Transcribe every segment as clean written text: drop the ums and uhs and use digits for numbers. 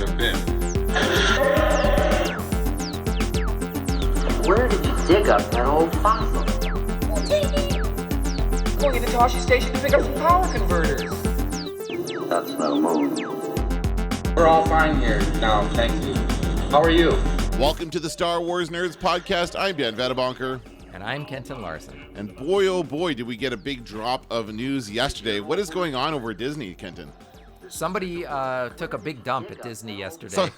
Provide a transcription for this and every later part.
have been. Where did you dig up that old fossil? Going into Toshi Station to pick up some power converters. That's no move. We're all fine here now, thank you. How are you? Welcome to the Star Wars Nerds Podcast. I'm Dan Vadabonker. And I'm Kenton Larson. And boy, oh boy, did we get a big drop of news yesterday. What is going on over at Disney, Kenton? Somebody took a big dump at Disney yesterday.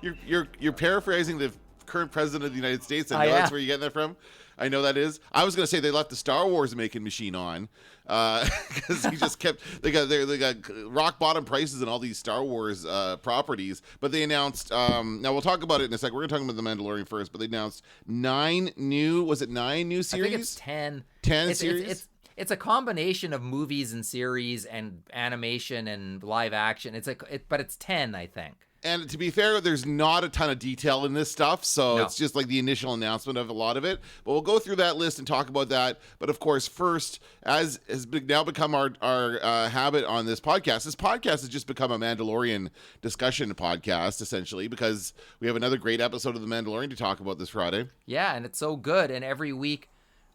You're paraphrasing the current president of the United States. I know am. that's where you're getting that from. I know that is. I was going to say they left the Star Wars making machine on because he just kept. They got rock bottom prices in all these Star Wars properties. But they announced. Now we'll talk about it in a second. We're going to talk about the Mandalorian first. But they announced 9 new series? I think it's 10. 10 series. It's a combination of movies and series and animation and live action. But it's 10, I think. And to be fair, there's not a ton of detail in this stuff, so No. It's just like the initial announcement of a lot of it. But we'll go through that list and talk about that. But of course, first, as has now become our habit on this podcast has just become a Mandalorian discussion podcast, essentially, because we have another great episode of The Mandalorian to talk about this Friday. Yeah, and it's so good. And every week,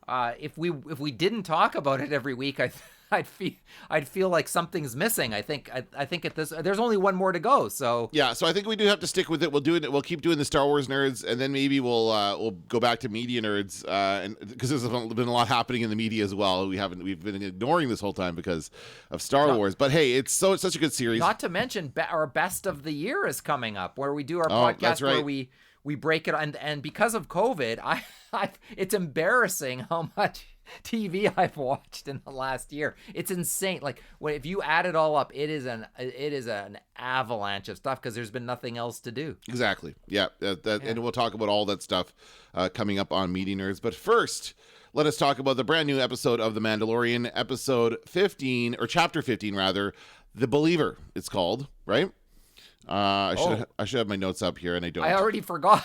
if we didn't talk about it every week, I'd feel like something's missing. I think at this there's only one more to go. So yeah, so I think we do have to stick with it. We'll do it. We'll keep doing the Star Wars nerds, and then maybe we'll go back to media nerds, and because there's been a lot happening in the media as well. We've been ignoring this whole time because of Star Wars. But hey, it's such a good series. Not to mention our best of the year is coming up, where we do our podcast that's right. where we break it, and because of COVID, it's embarrassing how much TV I've watched in the last year. It's insane. Like if you add it all up, it is an avalanche of stuff because there's been nothing else to do. Exactly. Yeah. And we'll talk about all that stuff coming up on Media Nerds. But first, let us talk about the brand new episode of The Mandalorian, episode 15, or chapter 15 rather, The Believer. It's called, right? I should have my notes up here, and I don't. I already forgot.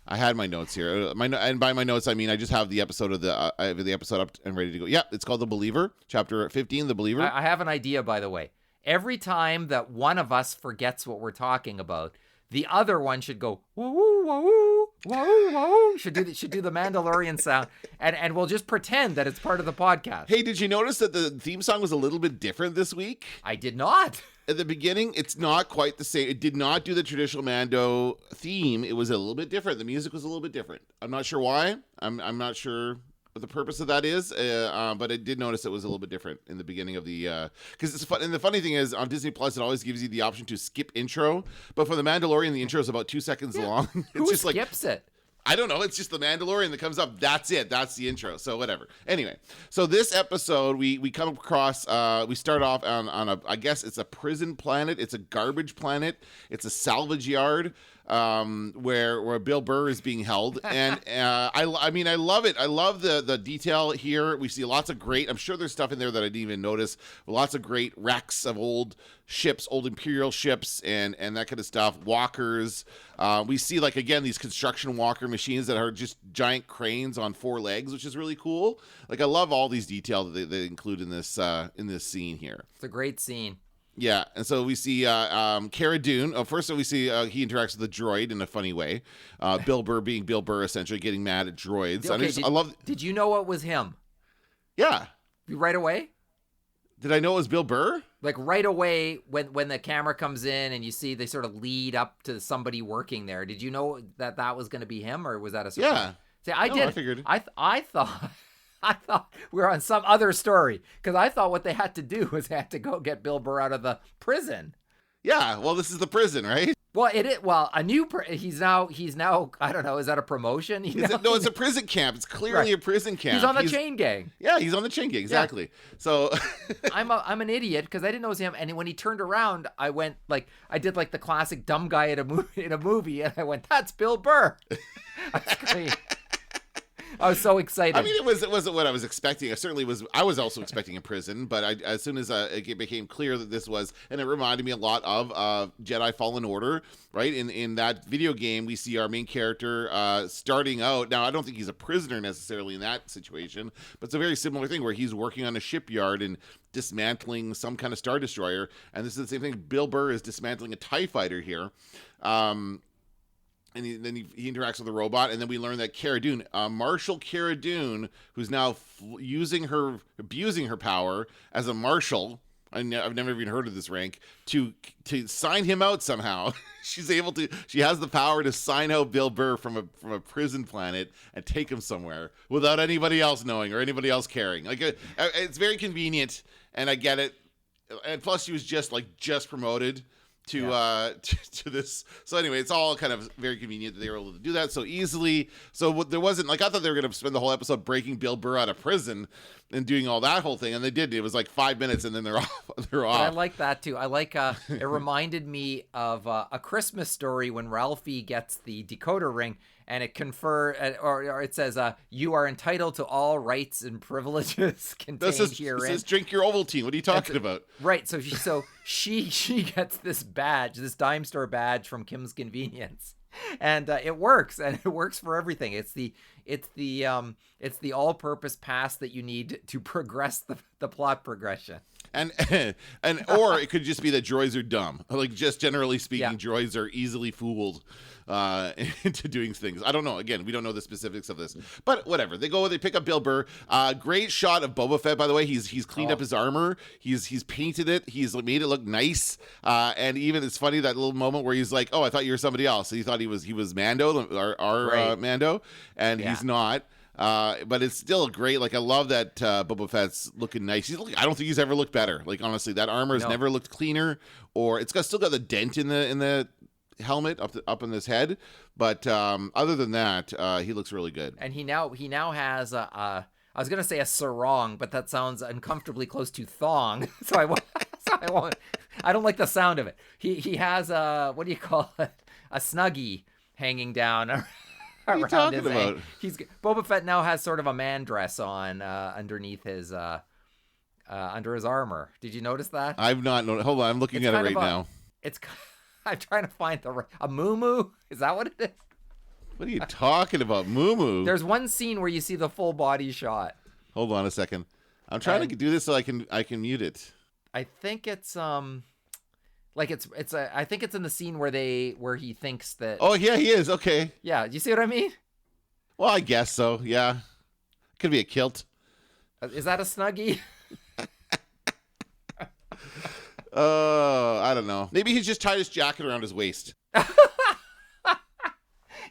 I had my notes here. And by my notes, I mean I just have the episode I have the episode up and ready to go. Yeah, it's called The Believer, chapter 15, The Believer. I have an idea, by the way. Every time that one of us forgets what we're talking about, the other one should go woo woo woo woo woo. Should do the Mandalorian sound, and we'll just pretend that it's part of the podcast. Hey, did you notice that the theme song was a little bit different this week? I did not. At the beginning, it's not quite the same. It did not do the traditional Mando theme. It was a little bit different. The music was a little bit different. I'm not sure why. I'm not sure what the purpose of that is, but I did notice it was a little bit different in the beginning of the... Because it's fun. And the funny thing is, on Disney Plus, it always gives you the option to skip intro. But for The Mandalorian, the intro is about 2 seconds long. It's Who just skips it? I don't know. It's just the Mandalorian that comes up. That's it. That's the intro. So whatever. Anyway, so this episode, we come across, we start off on I guess it's a prison planet. It's a garbage planet. It's a salvage yard where Bill Burr is being held. And I mean, I love it. I love the detail here. We see lots of great, I'm sure there's stuff in there that I didn't even notice. Lots of great wrecks of old ships, old Imperial ships and that kind of stuff. Walkers. We see, like, again, these construction walker machines that are just giant cranes on 4 legs, which is really cool. Like, I love all these details that they include in this scene here. It's a great scene. Yeah, and so we see Cara Dune. First, we see he interacts with a droid in a funny way. Bill Burr being Bill Burr, essentially getting mad at droids. Okay, did you know it was him? Yeah. Right away? Did I know it was Bill Burr? Like right away when the camera comes in and you see they sort of lead up to somebody working there. Did you know that was going to be him, or was that a surprise? Yeah. See, I did. I figured. I thought we were on some other story, because I thought what they had to do was they had to go get Bill Burr out of the prison. Yeah, well, this is the prison, right? Well, a new he's now I don't know, is that a promotion? No, it's a prison camp. It's clearly a prison camp. He's on the chain gang. Yeah, he's on the chain gang, exactly. Yeah. So I'm an idiot because I didn't know it was him, and when he turned around, I went I did the classic dumb guy in a movie, and I went, "That's Bill Burr." I screamed. I was so excited. I mean, it wasn't what I was expecting. I was also expecting a prison, but as soon as it became clear that this was, and it reminded me a lot of Jedi Fallen Order, right? In that video game, we see our main character starting out. Now, I don't think he's a prisoner necessarily in that situation, but it's a very similar thing where he's working on a shipyard and dismantling some kind of Star Destroyer, and this is the same thing. Bill Burr is dismantling a TIE fighter here. And then he interacts with the robot, and then we learn that Cara Dune, Marshal Cara Dune, who's now abusing her power as a marshal. I've never even heard of this rank. To sign him out somehow, she has the power to sign out Bill Burr from a prison planet and take him somewhere without anybody else knowing or anybody else caring. Like it's very convenient, and I get it. And plus, she was just promoted to this. So anyway, it's all kind of very convenient that they were able to do that so easily. So there wasn't I thought they were going to spend the whole episode breaking Bill Burr out of prison and doing all that whole thing, and they did. It was like 5 minutes, and then they're off. But I like that too. I like it reminded me of A Christmas Story when Ralphie gets the decoder ring, and it or it says, "You are entitled to all rights and privileges contained herein." It says, "Drink your Ovaltine." What are you talking about? Right. So she gets this badge, this dime store badge from Kim's Convenience, and it works, and it works for everything. It's the all-purpose pass that you need to progress the plot progression. And or it could just be that droids are dumb. Like, just generally speaking, droids are easily fooled into doing things. I don't know. Again, we don't know the specifics of this, but whatever. They pick up Bill Burr. Great shot of Boba Fett, by the way. He's cleaned up his armor. He's painted it. He's made it look nice. And even it's funny that little moment where he's like, "Oh, I thought you were somebody else." So he thought he was Mando, our Mando, and he's not. But it's still great. Like, I love that Boba Fett's looking nice. I don't think he's ever looked better. Like, honestly, that armor has never looked cleaner. Or it's still got the dent in the helmet up in his head. But other than that, he looks really good. And he now has I was gonna say a sarong, but that sounds uncomfortably close to thong. So I won't. I don't like the sound of it. He has what do you call it? A snuggie hanging down. What are you talking about? Boba Fett now has sort of a man dress on underneath his under his armor. Did you notice that? I've not noticed. Hold on, I'm looking at it right now. I'm trying to find a moo-moo. Is that what it is? What are you talking about, moo-moo? There's one scene where you see the full body shot. Hold on a second. I'm trying to do this so I can mute it. I think it's I think it's in the scene where he thinks that. Oh yeah, he is. Okay. Yeah, you see what I mean? Well, I guess so. Yeah, could be a kilt. Is that a snuggie? I don't know. Maybe he's just tied his jacket around his waist.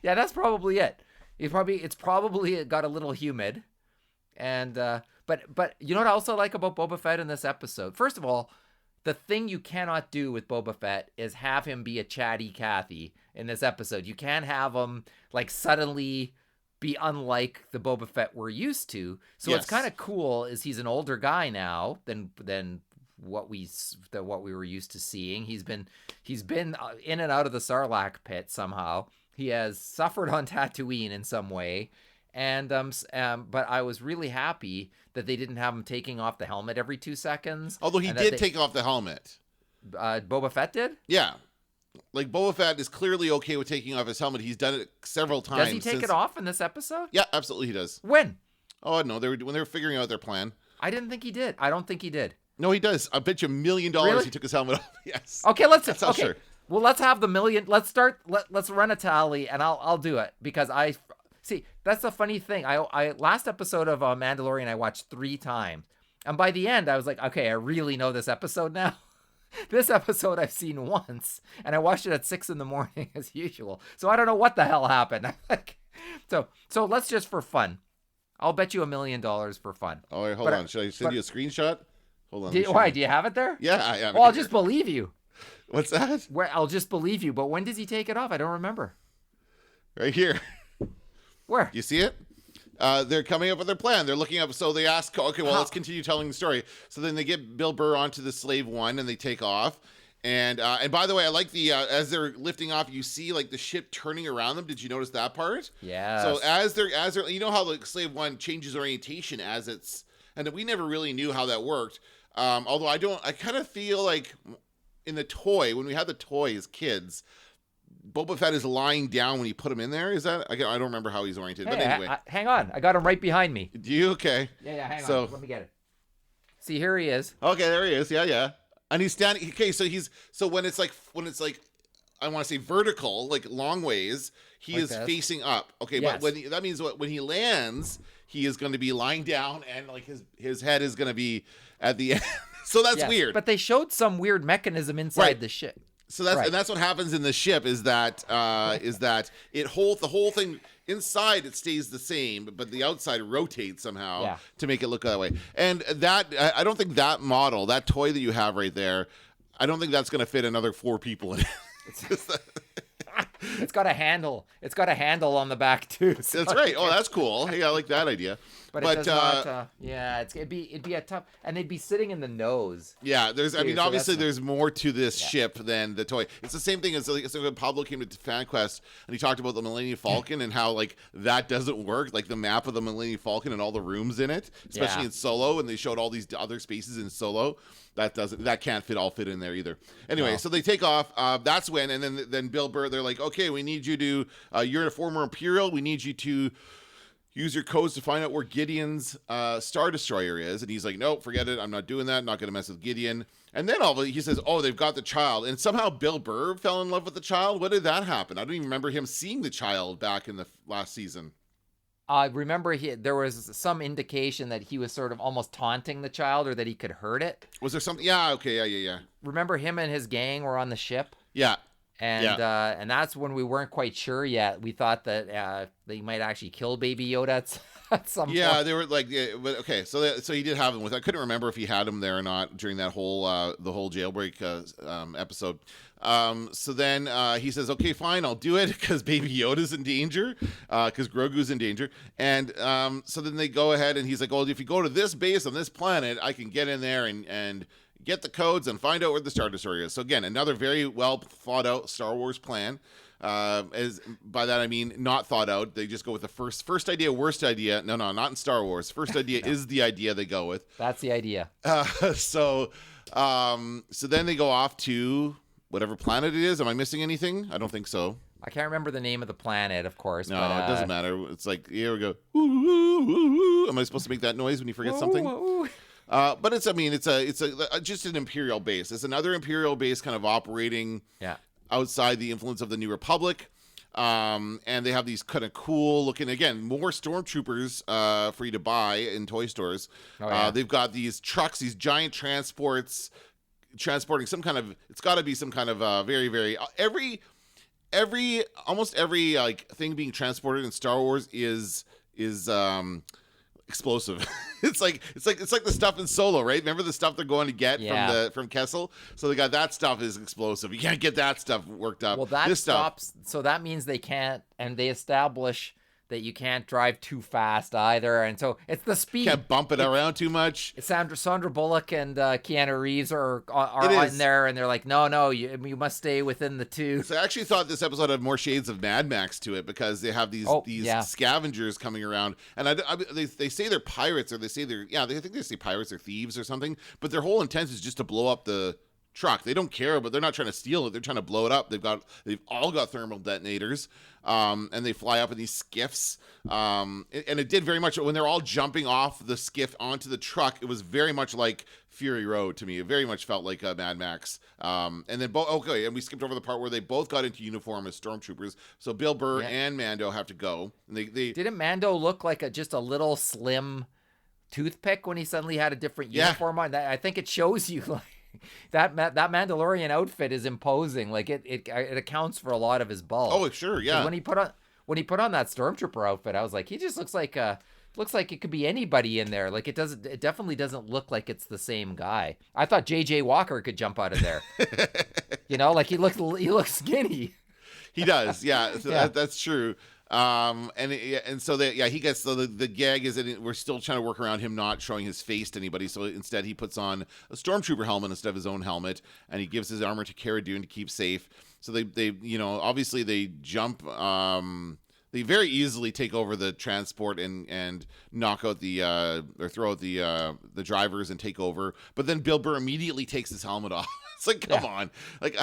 Yeah, that's probably it. It's probably got a little humid, and but you know what I also like about Boba Fett in this episode? First of all, the thing you cannot do with Boba Fett is have him be a chatty Cathy in this episode. You can't have him like suddenly be unlike the Boba Fett we're used to. So what's kind of cool is he's an older guy now than what we were used to seeing. He's been in and out of the Sarlacc pit somehow. He has suffered on Tatooine in some way. And but I was really happy that they didn't have him taking off the helmet every 2 seconds. Although he did take off the helmet. Boba Fett did? Yeah. Like, Boba Fett is clearly okay with taking off his helmet. He's done it several times. Does he take it off in this episode? Yeah, absolutely he does. When? Oh, no, when they were figuring out their plan. I didn't think he did. I don't think he did. No, he does. I bet you $1 million really? He took his helmet off. Yes. Okay, Sure. Well, let's have the million. Let's run a tally, and I'll do it because I see. That's the funny thing. I last episode of Mandalorian I watched 3 times, and by the end I was like, okay, I really know this episode now. This episode I've seen once, and I watched it at 6 a.m. as usual. So I don't know what the hell happened. So let's just for fun. I'll bet you $1 million for fun. Oh, wait, hold on. Should I send you a screenshot? Hold on. Why? Do you have it there? Yeah, I have. Well, I'll just believe you. What's that? I'll just believe you. But when does he take it off? I don't remember. Right here. Where? You see it? They're coming up with their plan. They're looking up. So they ask, okay, well, let's continue telling the story. So then they get Bill Burr onto the Slave One and they take off. And by the way, I like the as they're lifting off, you see like the ship turning around them. Did you notice that part? Yeah. So as they're you know how like Slave One changes orientation as it's, and we never really knew how that worked. Although I kind of feel like in the toy, when we had the toy as kids, Boba Fett is lying down when you put him in there. Is that? I don't remember how he's oriented. Hey, but anyway, hang on. I got him right behind me. do you okay? Yeah. Hang So- on. Let me get it. See, here he is. Okay, there he is. Yeah. And he's standing. Okay, so when it's like I want to say vertical, like long ways, he Like is this? facing up. Okay, Yes. but that means when he lands, he is going to be lying down, and like his head is going to be at the end. So that's Yes, weird. But they showed some weird mechanism inside Right. the ship. So that's Right. and that's what happens in the ship is that the whole thing inside it stays the same, but the outside rotates somehow Yeah. to make it look that way. And that I don't think that model, that toy that you have right there, I don't think that's going to fit another 4 people in it. It's got a handle. It's got a handle on the back too. So That's right. Oh, that's cool. Hey, I like that idea. But it does not. Yeah, it'd be a tough, and they'd be sitting in the nose. Yeah, so obviously that's- there's more to this ship than the toy. It's the same thing as like, so when Pablo came to FanQuest and he talked about the Millennium Falcon and how like that doesn't work, like the map of the Millennium Falcon and all the rooms in it, especially Yeah. in Solo, and they showed all these other spaces in Solo. That can't fit in there either. Anyway, No. so they take off. That's when, and then Bill Burr, they're like, okay, we need you to, you're a former Imperial. We need you to use your codes to find out where Gideon's Star Destroyer is. And he's like, nope, forget it. I'm not doing that. I'm not going to mess with Gideon. And then he says, oh, they've got the child. And somehow Bill Burr fell in love with the child. What did that happen? I don't even remember him seeing the child back in the last season. I remember there was some indication that he was sort of almost taunting the child, or that he could hurt it. Was there something? Yeah, okay, yeah. Remember him and his gang were on the ship, Yeah, and that's when we weren't quite sure yet. We thought that they might actually kill Baby Yoda at some point. yeah, they were like, but okay, so he did have him with. I couldn't remember if he had him there or not during that whole the whole jailbreak episode. So then he says, okay, fine, I'll do it because Baby Yoda's in danger, because Grogu's in danger. And so then they go ahead and he's like, well, if you go to this base on this planet, I can get in there and get the codes and find out where the Star Destroyer is. So again, another very well thought out Star Wars plan. As by that I mean not thought out. They just go with the first idea, worst idea. No, not in Star Wars. First idea is the idea they go with. That's the idea. So then they go off to whatever planet it is. Am I missing anything? I don't think so. I can't remember the name of the planet, of course. No, but, it doesn't matter. It's like, here we go. Ooh, ooh, ooh, ooh. Am I supposed to make that noise when you forget something? Ooh. But it's just an Imperial base. It's another Imperial base kind of operating Yeah. outside the influence of the New Republic. And they have these kind of cool looking, again, more stormtroopers for you to buy in toy stores. Oh, yeah. They've got these trucks, these giant transports transporting some kind of, it's got to be some kind of very, very, almost every like thing being transported in Star Wars is explosive. it's like the stuff in Solo, right? Remember the stuff they're going to get from Kessel? So they got that stuff is explosive. You can't get that stuff worked up. Well, that this stops. stuff. So that means they can't, and they establish that you can't drive too fast either. And so it's the speed. Can't bump it around too much. Sandra Bullock and Keanu Reeves are It in there, and they're like, no, you must stay within the two. So I actually thought this episode had more shades of Mad Max to it because they have these scavengers coming around, and they say they're pirates, or they say I think they say pirates or thieves or something, but their whole intent is just to blow up the truck. They don't care, but they're not trying to steal it. They're trying to blow it up. They've all got thermal detonators, and they fly up in these skiffs. And it did very much when they're all jumping off the skiff onto the truck. It was very much like Fury Road to me. It very much felt like Mad Max. And then and we skipped over the part where they both got into uniform as stormtroopers. So Bill Burr and Mando have to go. And they didn't Mando look like just a little slim toothpick when he suddenly had a different uniform on? I think it shows you like. That Mandalorian outfit is imposing. Like it accounts for a lot of his bulk. Oh, sure, yeah. When he put on that stormtrooper outfit, I was like, he just looks like it could be anybody in there. Like it definitely doesn't look like it's the same guy. I thought J.J. Walker could jump out of there. Like he looks skinny. He does, yeah. So Yeah. that's true. And so he gets, so the gag is that we're still trying to work around him not showing his face to anybody. So instead he puts on a stormtrooper helmet instead of his own helmet, and he gives his armor to Cara Dune to keep safe. So they obviously they jump, they very easily take over the transport and knock out or throw out the drivers and take over. But then Bill Burr immediately takes his helmet off. It's like, come on. Like,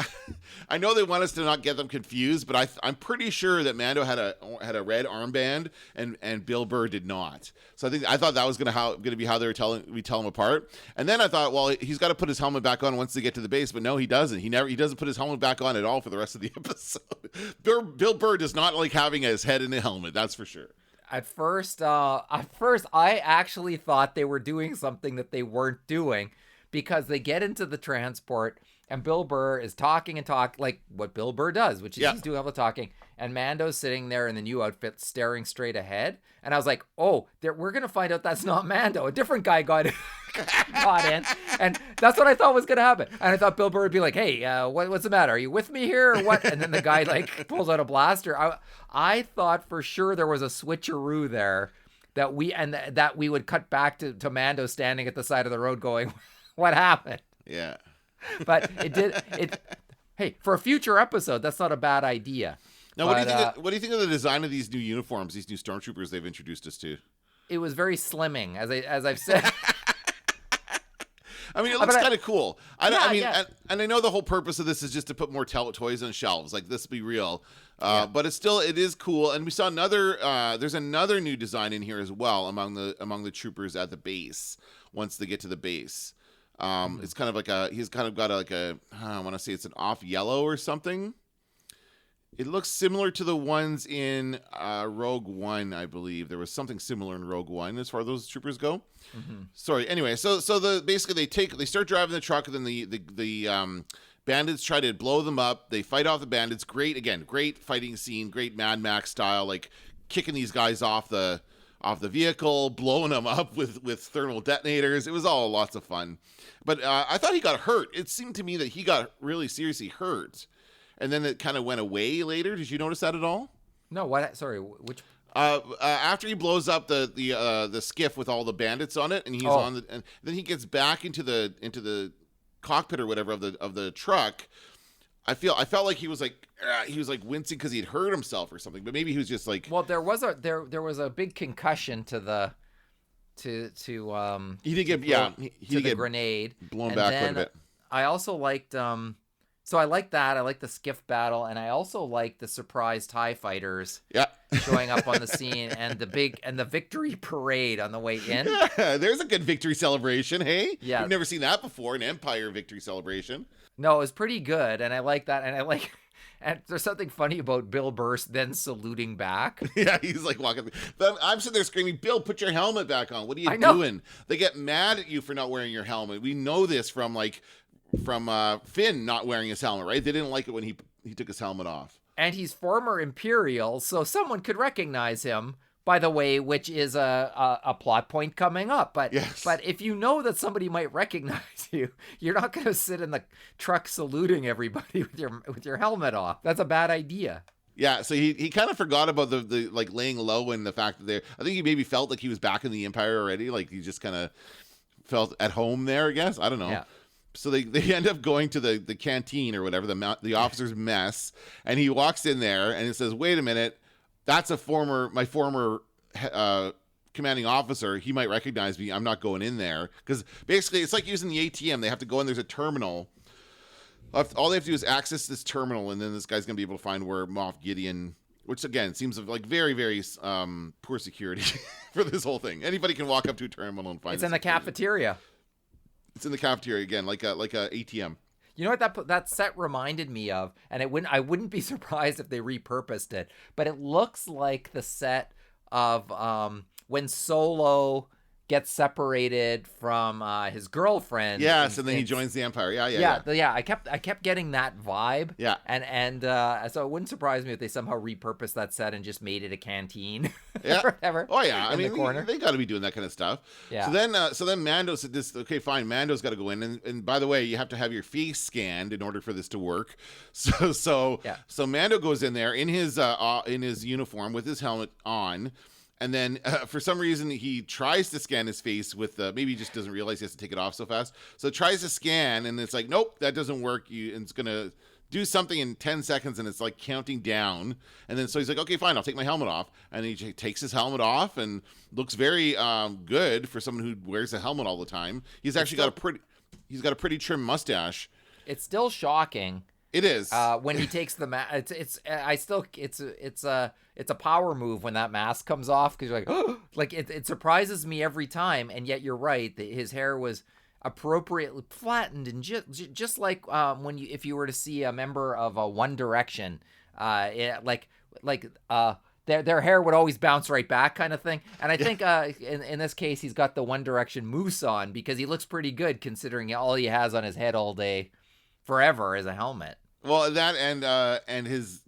I know they want us to not get them confused, but I'm pretty sure that Mando had a red armband and Bill Burr did not. So I thought that was gonna be how they tell him apart. And then I thought, well, he's got to put his helmet back on once they get to the base, but no, he doesn't. He doesn't put his helmet back on at all for the rest of the episode. Bill Burr does not like having his head in a helmet. That's for sure. At first, I actually thought they were doing something that they weren't doing, because they get into the transport and Bill Burr is talking like what Bill Burr does, which is he's doing all the talking, and Mando's sitting there in the new outfit staring straight ahead. And I was like, oh, we're going to find out that's not Mando. A different guy got in. And that's what I thought was going to happen. And I thought Bill Burr would be like, hey, what's the matter? Are you with me here or what? And then the guy like pulls out a blaster. I thought for sure there was a switcheroo there that we would cut back to Mando standing at the side of the road going, what happened? Yeah. But hey, for a future episode, that's not a bad idea. Now, what do you think of the design of these new uniforms, these new stormtroopers they've introduced us to? It was very slimming, as I've said. I mean, it looks kind of cool. And I know the whole purpose of this is just to put more toys on shelves. Like, this be real. But it is cool. And we saw there's another new design in here as well among the troopers at the base once they get to the base. It's kind of he's kind of got I want to say it's an off yellow or something. It looks similar to the ones in Rogue One, I believe. There was something similar in Rogue One as far as those troopers go. Mm-hmm. Sorry. Anyway, so basically they start driving the truck, and then the bandits try to blow them up. They fight off the bandits. Great fighting scene, great Mad Max style, like kicking these guys off the vehicle, blowing them up with thermal detonators. It was all lots of fun. But I thought he got hurt. It seemed to me that he got really seriously hurt. And then it kind of went away later. Did you notice that at all? No, what? Sorry, which? After he blows up the skiff with all the bandits on it, and he's and then he gets back into the cockpit or whatever of the truck. I felt like he was like wincing because he'd hurt himself or something, but maybe he was just like. Well, there was a big concussion to the he did get he did get grenade blown back quite a bit. I also liked so I like that. I like the skiff battle, and I also like the surprise TIE fighters showing up on the scene, and the victory parade on the way in. Yeah, there's a good victory celebration, hey? Yeah. You've never seen that before, an Empire victory celebration. No, it was pretty good, and I like that, and there's something funny about Bill Burr then saluting back. Yeah, he's like walking. I'm sitting there screaming, Bill, put your helmet back on. What are you doing? They get mad at you for not wearing your helmet. We know this from Finn not wearing his helmet, right? They didn't like it when he took his helmet off. And he's former Imperial, so someone could recognize him, by the way, which is a plot point coming up. But yes. But if you know that somebody might recognize you, you're not going to sit in the truck saluting everybody with your helmet off. That's a bad idea. Yeah, so he kind of forgot about the like laying low and the fact that I think he maybe felt like he was back in the Empire already. Like he just kind of felt at home there, I guess. I don't know. Yeah. So they end up going to the canteen or whatever, the officer's mess, and he walks in there and it says, wait a minute, that's my former commanding officer. He might recognize me. I'm not going in there. Because basically it's like using the ATM. They have to go in, there's a terminal. All they have to do is access this terminal, and then this guy's going to be able to find where Moff Gideon, which again seems like very, very poor security for this whole thing. Anybody can walk up to a terminal and find it's in the cafeteria. It's in the cafeteria again, like a ATM. You know what that set reminded me of, and I wouldn't be surprised if they repurposed it, but it looks like the set of when Solo gets separated from his girlfriend. Yes, and then he joins the Empire. Yeah. I kept getting that vibe. Yeah. And so it wouldn't surprise me if they somehow repurposed that set and just made it a canteen. Yeah. or whatever. Oh yeah. I mean, the corner. they got to be doing that kind of stuff. Yeah. So then Mando said this. Okay, fine. Mando's got to go in, and by the way, you have to have your face scanned in order for this to work. So Mando goes in there in his uniform with his helmet on. And then for some reason, he tries to scan his face with maybe he just doesn't realize he has to take it off so fast. So tries to scan, and it's like, nope, that doesn't work. And it's going to do something in 10 seconds, and it's like counting down. And then so he's like, okay, fine, I'll take my helmet off. And he takes his helmet off and looks very good for someone who wears a helmet all the time. He's actually got a pretty trim mustache. It's still shocking. It is when he takes the mask. It's a power move when that mask comes off because you're like, oh, like it surprises me every time. And yet you're right that his hair was appropriately flattened and just like if you were to see a member of One Direction, their hair would always bounce right back kind of thing. And I think in this case he's got the One Direction mousse on because he looks pretty good considering all he has on his head all day. Forever as a helmet. Well, that and his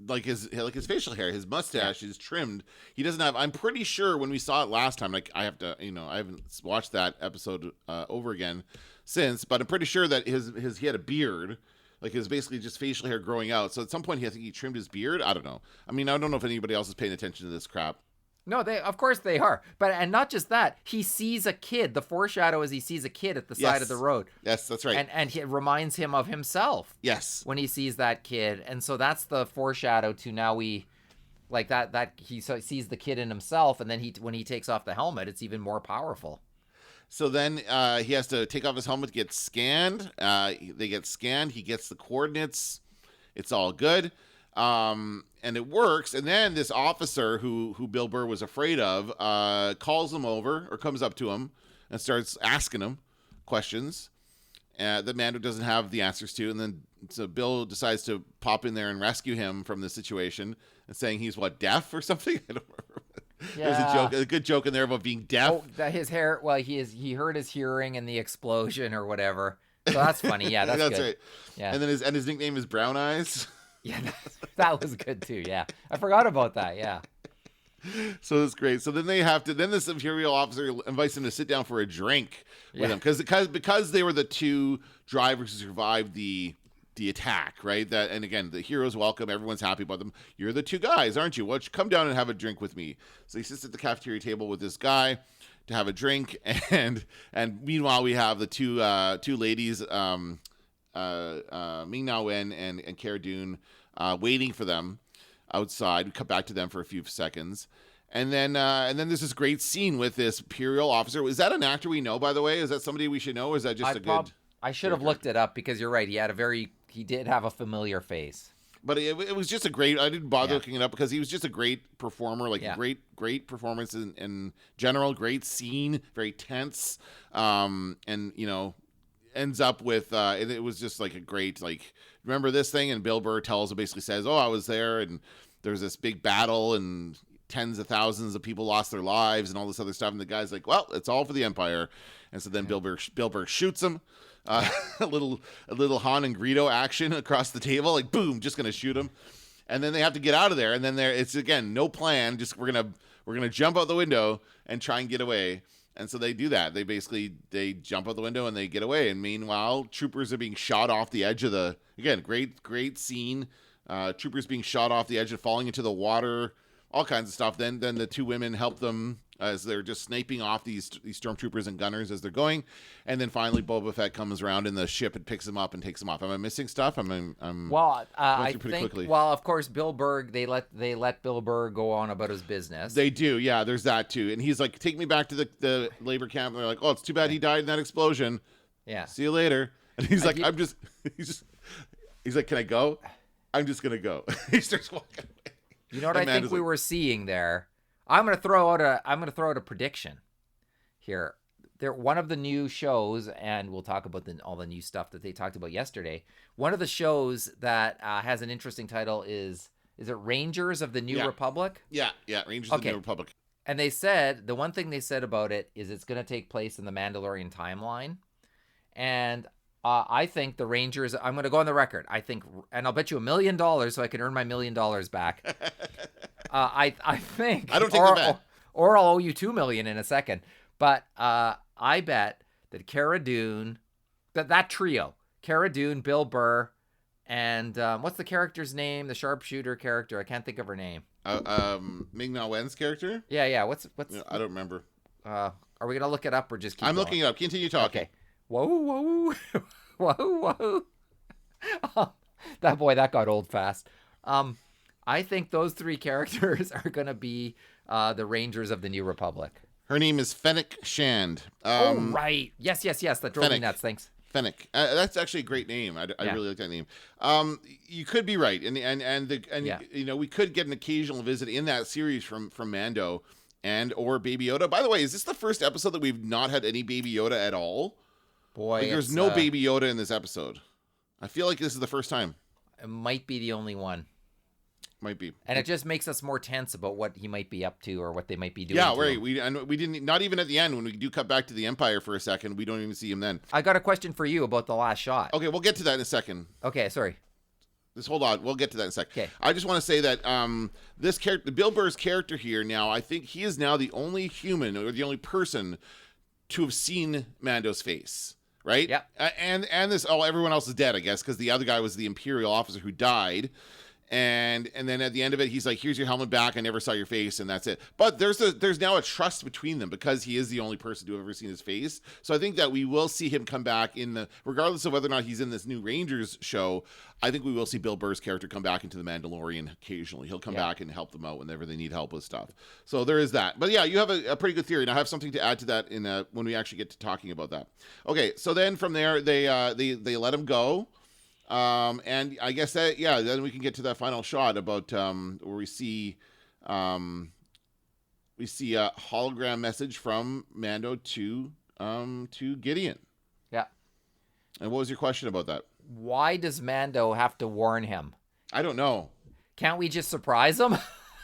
facial hair, his mustache is trimmed. He doesn't have. I'm pretty sure when we saw it last time, like I haven't watched that episode over again since, but I'm pretty sure that he had a beard, like it was basically just facial hair growing out. So at some point, I think he trimmed his beard. I don't know. I mean, I don't know if anybody else is paying attention to this crap. No, of course they are. And not just that, he sees a kid. The foreshadow is he sees a kid at the side of the road. Yes, that's right. And it reminds him of himself. Yes. When he sees that kid. And so that's the foreshadow to now that he sees the kid in himself. And then when he takes off the helmet, it's even more powerful. So then he has to take off his helmet, get scanned. They get scanned. He gets the coordinates. It's all good. And it works. And then this officer who Bill Burr was afraid of calls him over or comes up to him and starts asking him questions that Mando doesn't have the answers to. And then so Bill decides to pop in there and rescue him from the situation and saying he's deaf or something. I don't remember. Yeah. There's a good joke in there about being deaf. Oh, that his hair. Well, he hurt his hearing in the explosion or whatever. So that's funny. Yeah, that's good. Right. Yeah. And then his nickname is Brown Eyes. Yeah, that was good too. Yeah, I forgot about that. Yeah. So that's great. So then then this Imperial officer invites him to sit down for a drink with him because they were the two drivers who survived the attack, right? And again, the heroes welcome. Everyone's happy about them. You're the two guys, aren't you? Well, come down and have a drink with me. So he sits at the cafeteria table with this guy to have a drink, and meanwhile we have the two ladies. Ming Na Wen and Cara Dune waiting for them outside. We cut back to them for a few seconds, and then there's this great scene with this Imperial officer. Is that an actor we know, by the way? Is that somebody we should know, or is that just I should have looked it up because you're right. He did have a familiar face. But it was just a great. I didn't bother looking it up because he was just a great performer, great performance in general. Great scene, very tense, and ends up with and it was just like a great remember this thing, and Bill Burr basically says, oh, I was there and there's this big battle and tens of thousands of people lost their lives and all this other stuff, and the guy's like, well, it's all for the Empire. And so then Bill Burr shoots him. A little Han and Greedo action across the table, like boom, just gonna shoot him, and then they have to get out of there, and then it's again no plan, just we're gonna jump out the window and try and get away. And so they do that. They jump out the window and they get away. And meanwhile, troopers are being shot off the edge of great scene. Troopers being shot off the edge and falling into the water, all kinds of stuff. Then the two women help them as they're just sniping off these stormtroopers and gunners as they're going. And then finally Boba Fett comes around in the ship and picks them up and takes them off. Am I missing stuff? I think quickly. Well, of course, Bill Burr, they let Bill Burr go on about his business. They do, yeah. There's that too. And he's like, take me back to the labor camp. And they're like, oh, it's too bad he died in that explosion. Yeah. See you later. And he's like, he's like, can I go? I'm just gonna go. He starts walking away. You know what I think we were seeing there? I'm gonna throw out a prediction here. One of the new shows, and we'll talk about all the new stuff that they talked about yesterday. One of the shows that has an interesting title is it Rangers of the New Republic? Yeah, Rangers of the New Republic. And they said, the one thing they said about it is it's going to take place in the Mandalorian timeline. And I think the Rangers, I'm going to go on the record. I think, and I'll bet you $1 million so I can earn my $1 million back. I think. I don't take that back. Or I'll owe you $2 million in a second. But I bet that Cara Dune, that trio, Cara Dune, Bill Burr, and what's the character's name? The sharpshooter character. I can't think of her name. Ming-Na Wen's character? Yeah. What's? I don't remember. Are we gonna look it up or just keep? I'm going? looking it up. Continue talking. Okay. Whoa. That got old fast. I think those three characters are gonna be the Rangers of the New Republic. Her name is Fennec Shand. Right. Yes. That drove me nuts. Thanks. Fennec. That's actually a great name. I really like that name. You could be right, and we could get an occasional visit in that series from Mando and or Baby Yoda. By the way, is this the first episode that we've not had any Baby Yoda at all? Boy, there's no Baby Yoda in this episode. I feel like this is the first time. It might be the only one. Might be. And it just makes us more tense about what he might be up to or what they might be doing. Yeah, right. We didn't, not even at the end when we do cut back to the Empire for a second, we don't even see him then. I got a question for you about the last shot. Okay, we'll get to that in a second. Okay, sorry. Just hold on. We'll get to that in a second. Okay. I just want to say that this character, Bill Burr's character here now, I think he is now the only human or the only person to have seen Mando's face. Right? Yeah. And everyone else is dead, I guess, because the other guy was the Imperial officer who died. And then at the end of it, he's like, here's your helmet back. I never saw your face. And that's it. But there's now a trust between them because he is the only person to have ever seen his face. So I think that we will see him come back regardless of whether or not he's in this new Rangers show. I think we will see Bill Burr's character come back into the Mandalorian occasionally. He'll come back and help them out whenever they need help with stuff. So there is that. But yeah, you have a pretty good theory. And I have something to add to that when we actually get to talking about that. Okay. So then from there, they let him go. And I guess then we can get to that final shot about where we see a hologram message from Mando to Gideon. Yeah. And what was your question about that? Why does Mando have to warn him? I don't know. Can't we just surprise him?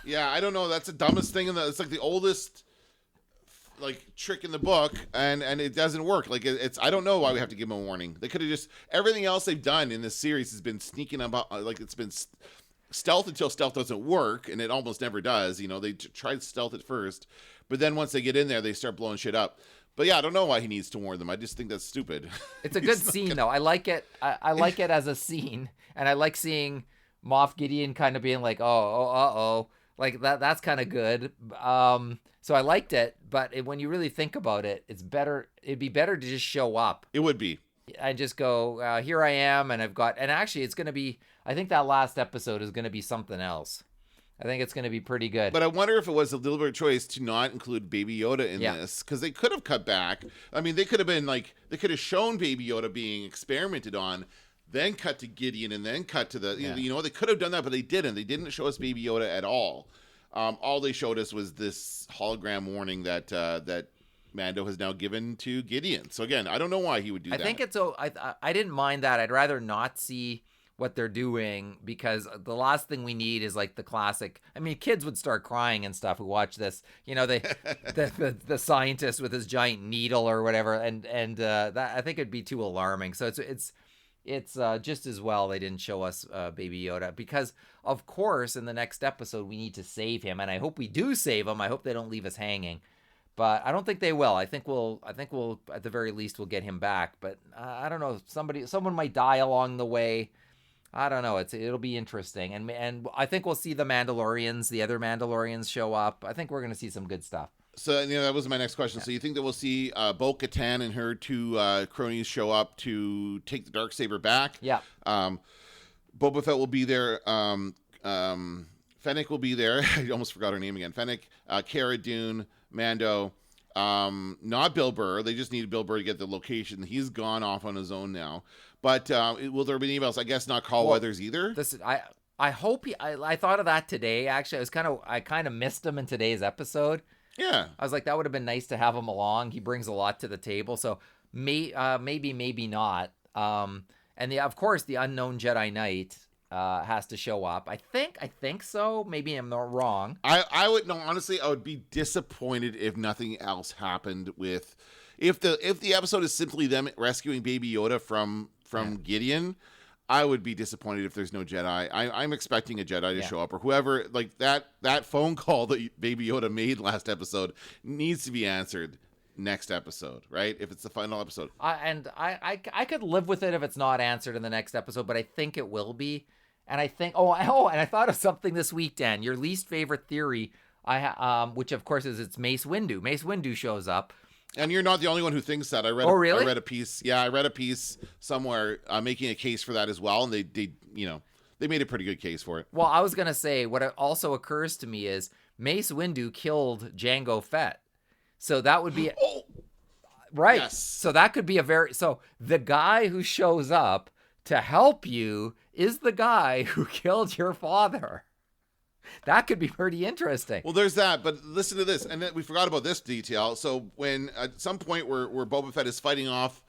Yeah, I don't know. That's the dumbest thing it's like the oldest trick in the book, and it doesn't work. I don't know why we have to give them a warning. They could have just, everything else they've done in this series has been sneaking about, it's been stealth until stealth doesn't work, and it almost never does. They try to stealth at first, but then once they get in there, they start blowing shit up. But yeah, I don't know why he needs to warn them. I just think that's stupid. It's a good scene, though. I like it. I like it as a scene, and I like seeing Moff Gideon kind of being like, oh, like that's kind of good. So I liked it, but when you really think about it, it's better. It'd be better to just show up. It would be. And just go, here I am, and and actually it's going to be, I think that last episode is going to be something else. I think it's going to be pretty good. But I wonder if it was a deliberate choice to not include Baby Yoda in this, because they could have cut back. I mean, they could have been they could have shown Baby Yoda being experimented on, then cut to Gideon, and then cut to they could have done that, but they didn't. They didn't show us Baby Yoda at all. All they showed us was this hologram warning that Mando has now given to Gideon. So again, I don't know why he would do that. I think I didn't mind that. I'd rather not see what they're doing, because the last thing we need is the classic. I mean, kids would start crying and stuff who watch this. The scientist with his giant needle or whatever, and that, I think it'd be too alarming. So it's just as well they didn't show us Baby Yoda, because of course in the next episode we need to save him, and I hope we do save him. I hope they don't leave us hanging, but I don't think they will. I think we'll at the very least we'll get him back, but I don't know. Someone might die along the way. I don't know. It'll be interesting, and I think we'll see the other Mandalorians show up. I think we're gonna see some good stuff. So that was my next question. Yeah. So you think that we'll see Bo-Katan and her two cronies show up to take the Darksaber back? Yeah. Boba Fett will be there. Fennec will be there. I almost forgot her name again. Fennec, Cara Dune, Mando. Not Bill Burr. They just needed Bill Burr to get the location. He's gone off on his own now. But will there be anyone else? I guess not Carl Weathers either. I hope I thought of that today. Actually, I kind of missed him in today's episode. Yeah. I was like, that would have been nice to have him along. He brings a lot to the table. So maybe not. And of course, the unknown Jedi Knight has to show up. I think so. Maybe I'm not wrong. I would no, honestly, I would be disappointed if nothing else happened with if the episode is simply them rescuing Baby Yoda from Gideon. I would be disappointed if there's no Jedi. I'm expecting a Jedi to show up or whoever. Like that phone call that Baby Yoda made last episode needs to be answered next episode, right? If it's the final episode. I could live with it if it's not answered in the next episode, but I think it will be. And I think and I thought of something this week, Dan. Your least favorite theory, which of course is it's Mace Windu. Mace Windu shows up. And you're not the only one who thinks that. Really? I read a piece. Yeah, I read a piece somewhere making a case for that as well, and they made a pretty good case for it. Well, I was gonna say what also occurs to me is Mace Windu killed Jango Fett, so that would be right. Yes. So that could be so the guy who shows up to help you is the guy who killed your father. That could be pretty interesting. Well, there's that, but listen to this, and then we forgot about this detail. So when at some point where Boba Fett is fighting off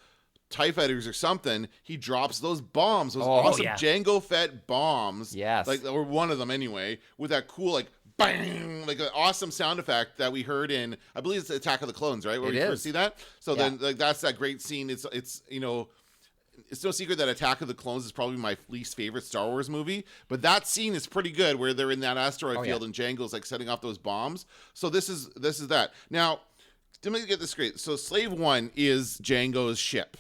TIE fighters or something, he drops those bombs, those awesome Jango Fett bombs. Yes. Or one of them anyway, with that cool, like, bang, like an awesome sound effect that we heard in, I believe it's Attack of the Clones, right? Where we first see that. So then, like, that's that great scene. It's it's no secret that Attack of the Clones is probably my least favorite Star Wars movie, but that scene is pretty good where they're in that asteroid field and Jango's like setting off those bombs. So this is that. Now, let me get this straight. So Slave One is Jango's ship,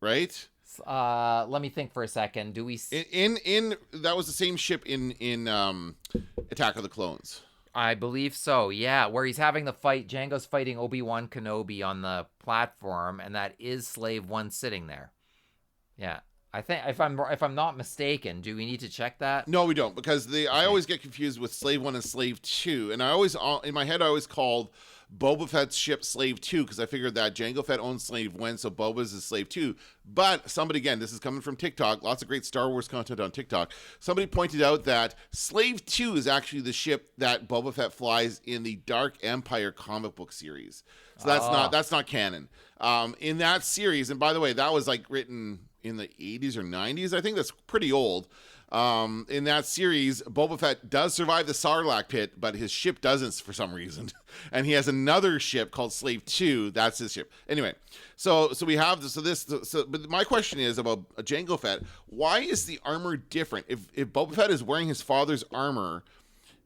right? Let me think for a second. Do we in that was the same ship in Attack of the Clones? I believe so. Yeah, where he's having the fight. Jango's fighting Obi-Wan Kenobi on the platform, and that is Slave One sitting there. Yeah, I think if I'm not mistaken, do we need to check that? No, we don't, because I always get confused with Slave 1 and Slave 2, and I always in my head I always called Boba Fett's ship Slave 2 because I figured that Jango Fett owns Slave 1, so Boba's is Slave 2. But somebody, again, this is coming from TikTok, lots of great Star Wars content on TikTok. Somebody pointed out that Slave 2 is actually the ship that Boba Fett flies in the Dark Empire comic book series. So that's not canon. In that series, and by the way, that was like written in the 80s or 90s. I think that's pretty old. In that series, Boba Fett does survive the Sarlacc pit, but his ship doesn't for some reason. And he has another ship called Slave 2. That's his ship. Anyway, so we have this. But my question is about Jango Fett. Why is the armor different? If Boba Fett is wearing his father's armor,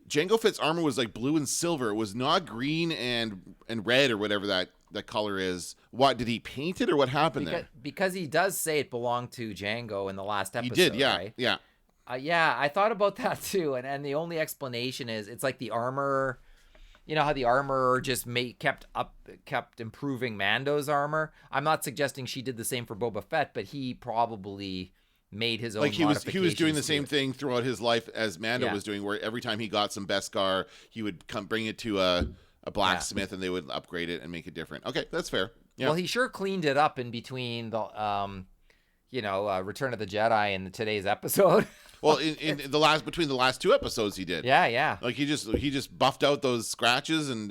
Jango Fett's armor was like blue and silver. It was not green and red or whatever that color is. What did he paint it or what happened there? Because he does say it belonged to Jango in the last episode. He did, yeah, right? yeah. Yeah, I thought about that too, and the only explanation is it's like the armor. You know how the armor just kept improving Mando's armor. I'm not suggesting she did the same for Boba Fett, but he probably made his own. Like he was doing the same thing throughout his life as Mando was doing, where every time he got some Beskar, he would come bring it to a blacksmith and they would upgrade it and make it different. Okay, that's fair. Yeah. Well, he sure cleaned it up in between the Return of the Jedi and today's episode. Well, in between the last two episodes, he did. Yeah. Like he just buffed out those scratches and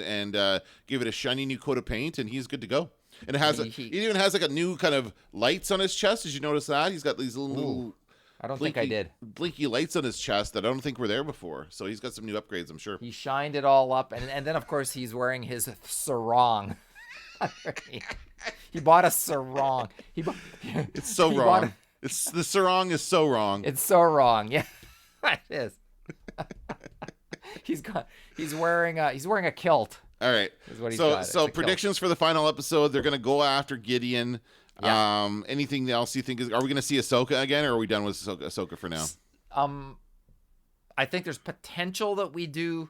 gave it a shiny new coat of paint, and he's good to go. And it has he even has like a new kind of lights on his chest. Did you notice that? He's got these little I don't think I did. Blinky lights on his chest that I don't think were there before. So he's got some new upgrades, I'm sure. He shined it all up, and then of course he's wearing his sarong. He bought a sarong. It's so wrong. The sarong is so wrong. It's so wrong. Yeah, it is. He's wearing a kilt. All right. So predictions for the final episode. They're going to go after Gideon. Yeah. Anything else you think are we going to see Ahsoka again, or are we done with Ahsoka for now? I think there's potential that we do.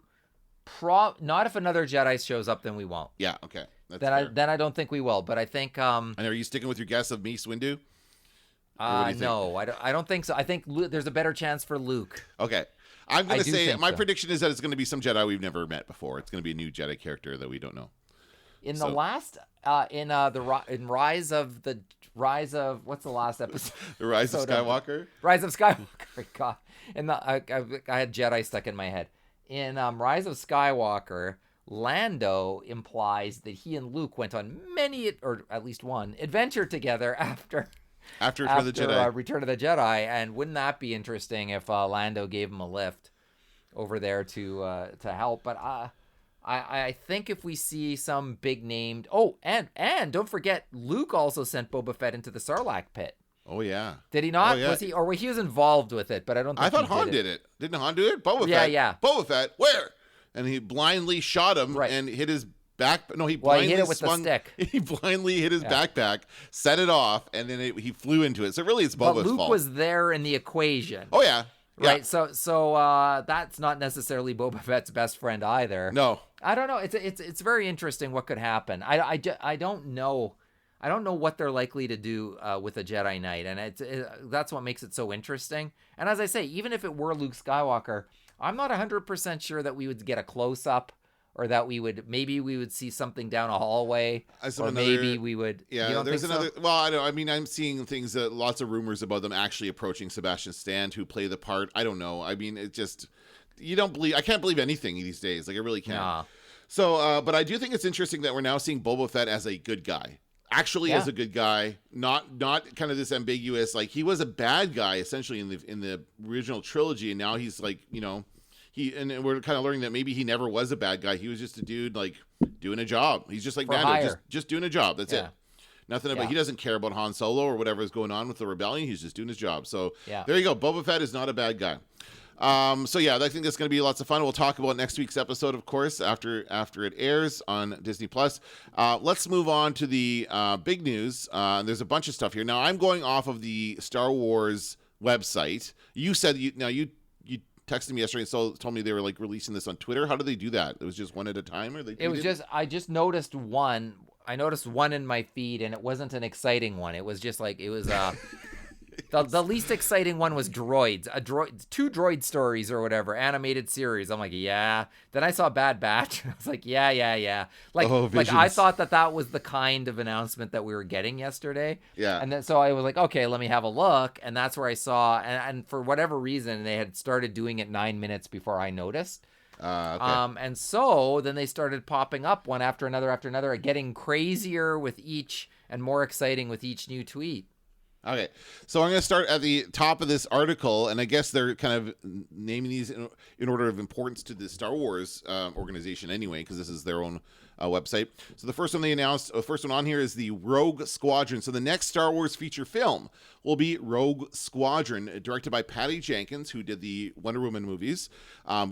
Not if another Jedi shows up, then we won't. Yeah. Okay. Then I don't think we will. But I think. And are you sticking with your guess of Mace Windu? No, I don't think so. I think there's a better chance for Luke. Okay. I'm going to say my prediction is that it's going to be some Jedi we've never met before. It's going to be a new Jedi character that we don't know. In the last, in Rise of what's the last episode? The Rise of Skywalker. Rise of Skywalker. God, I had Jedi stuck in my head. In Rise of Skywalker, Lando implies that he and Luke went on many, or at least one, adventure together after After Return of the Jedi. Return of the Jedi, and wouldn't that be interesting if Lando gave him a lift over there to help? But I think if we see some big named, and don't forget, Luke also sent Boba Fett into the Sarlacc pit. Oh yeah. Did he not? Oh, yeah. Was he? Or he was involved with it? But I don't think I thought he Han did it. Didn't Han do it? Boba Fett. Yeah. Boba Fett. Where? And he blindly shot him and hit his back. No, he blindly hit it with the stick. He blindly hit his backpack, set it off, and then he flew into it. So really, it's Boba's fault. But Luke fault. was there in the equation. Oh yeah. Right. So that's not necessarily Boba Fett's best friend either. No. I don't know. It's very interesting what could happen. I don't know. I don't know what they're likely to do with a Jedi Knight, and that's what makes it so interesting. And as I say, even if it were Luke Skywalker, I'm not 100% sure that we would get a close up, or that we would see something down a hallway, maybe we would. Yeah, you don't there's think another. So? Well, I don't. I mean, I'm seeing things that lots of rumors about them actually approaching Sebastian Stan to play the part. I don't know. I mean, it just you don't believe. I can't believe anything these days. Like I really can't. Nah. So, but I do think it's interesting that we're now seeing Boba Fett as a good guy. Actually, as a good guy, not kind of this ambiguous. Like he was a bad guy essentially in the original trilogy, and now he's like, you know, and we're kind of learning that maybe he never was a bad guy. He was just a dude like doing a job. He's just like Mando, just doing a job. That's it. Nothing about. He doesn't care about Han Solo or whatever is going on with the rebellion. He's just doing his job. So there you go. Boba Fett is not a bad guy. So yeah, I think that's going to be lots of fun. We'll talk about next week's episode, of course, after it airs on Disney Plus. Let's move on to the big news. There's a bunch of stuff here. Now, I'm going off of the Star Wars website. You said you texted me yesterday and told me they were like releasing this on Twitter. How do they do that? It was just one at a time, or I just noticed one. I noticed one in my feed, and it wasn't an exciting one. It was just like the least exciting one was droids. Two droid stories or whatever, animated series. I'm like, yeah. Then I saw Bad Batch. I was like, yeah. Like I thought that was the kind of announcement that we were getting yesterday. Yeah. And then so I was like, okay, let me have a look. And that's where I saw, and for whatever reason, they had started doing it 9 minutes before I noticed. Okay. And so then they started popping up one after another, getting crazier with each and more exciting with each new tweet. Okay, so I'm going to start at the top of this article, and I guess they're kind of naming these in order of importance to the Star Wars organization anyway, because this is their own website. So the first one they announced, the first one on here is the Rogue Squadron. So the next Star Wars feature film will be Rogue Squadron, directed by Patty Jenkins, who did the Wonder Woman movies.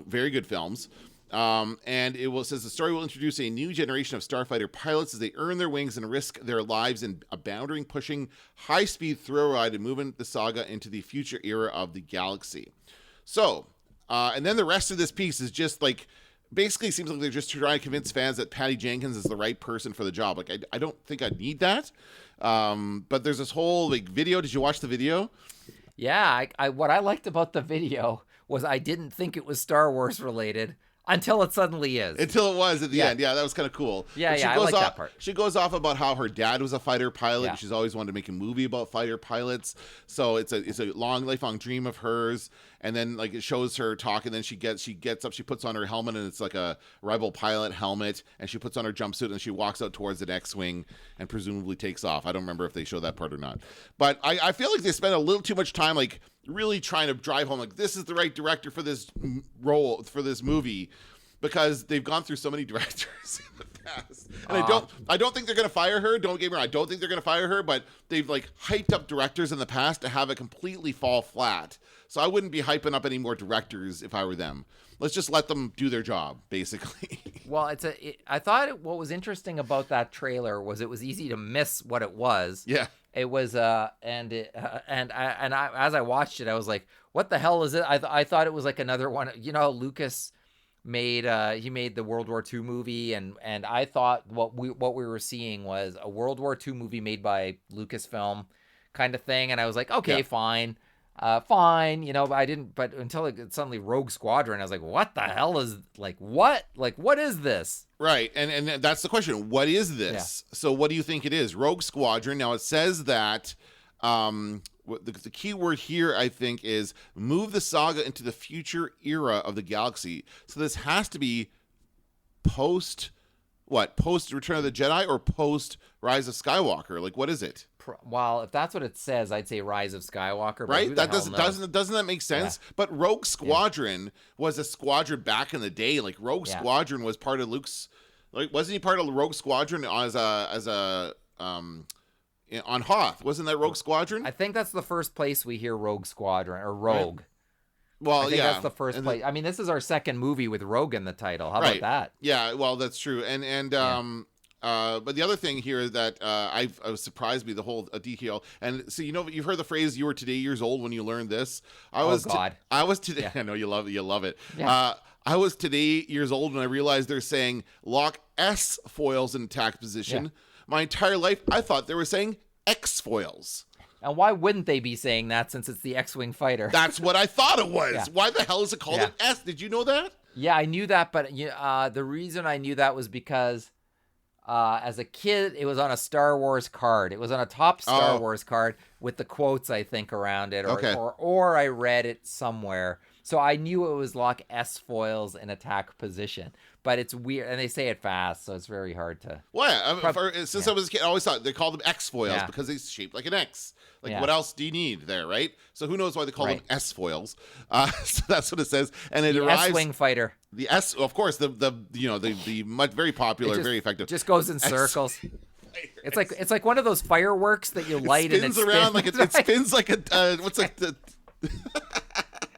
Very good films. And says the story will introduce a new generation of starfighter pilots as they earn their wings and risk their lives in a boundary-pushing, high-speed thrill ride and moving the saga into the future era of the galaxy. So, and then the rest of this piece is just like, basically seems like they're just trying to convince fans that Patty Jenkins is the right person for the job. Like, I don't think I need that. But there's this whole like video. Did you watch the video? Yeah, I what I liked about the video was I didn't think it was Star Wars related. Until it suddenly is. Until it was at the end. Yeah, that was kind of cool. Yeah, I like that part. She goes off about how her dad was a fighter pilot. Yeah. She's always wanted to make a movie about fighter pilots. So it's a lifelong dream of hers. And then like it shows her talking. Then she gets up, she puts on her helmet, and it's like a rebel pilot helmet. And she puts on her jumpsuit, and she walks out towards an X-wing and presumably takes off. I don't remember if they show that part or not. But I feel like they spent a little too much time like really trying to drive home like this is the right director for this role, for this movie, because they've gone through so many directors in the past. And I don't think they're going to fire her. Don't get me wrong. I don't think they're going to fire her, but they've like hyped up directors in the past to have it completely fall flat. So I wouldn't be hyping up any more directors if I were them. Let's just let them do their job, basically. Well, I thought what was interesting about that trailer was it was easy to miss what it was. Yeah. It was as I watched it, I was like, "What the hell is it?" I thought it was like another one. You know, Lucas made the World War II movie, and I thought what we were seeing was a World War II movie made by Lucasfilm kind of thing, and I was like, okay, fine. You know, I didn't, but until it suddenly Rogue Squadron, I was like, what the hell is what is this? Right. And that's the question. What is this? Yeah. So what do you think it is? Rogue Squadron. Now it says that, the key word here, I think, is move the saga into the future era of the galaxy. So this has to be post Return of the Jedi or post Rise of Skywalker? Like, what is it? Well, if that's what it says, I'd say Rise of Skywalker. But Right? who the That hell knows? doesn't that make sense? But Rogue Squadron was a squadron back in the day. Like Rogue Squadron was part of Luke's. Like, wasn't he part of Rogue Squadron as a on Hoth? Wasn't that Rogue Squadron? I think that's the first place we hear Rogue Squadron or Rogue. Right. Well, I think that's the first place. I mean, this is our second movie with Rogue in the title. How about that? Yeah, well, that's true. But the other thing here is that I was surprised by the whole detail. And so, you've heard the phrase "you were today years old" when you learned this. I was today. Yeah. I know you love it. You love it. Yeah. I was today years old when I realized they're saying lock S foils in attack position. Yeah. My entire life, I thought they were saying X foils. And why wouldn't they be saying that since it's the X-Wing fighter? That's what I thought it was. Yeah. Why the hell is it called an S? Did you know that? Yeah, I knew that, but the reason I knew that was because as a kid, it was on a Star Wars card. It was on a top Star Wars card with the quotes, I think, around it, or I read it somewhere. So I knew it was lock S foils in attack position. But it's weird, and they say it fast, so it's very hard to. Well, yeah, since I was a kid, I always thought they called them X foils because they shaped like an X. Like, what else do you need there, right? So who knows why they call them S foils? So that's what it says, and it arrives. S-wing fighter. The S, of course, the much very popular, very effective. Just goes in circles. It's like one of those fireworks that you light and it spins around like it spins like a what's like the.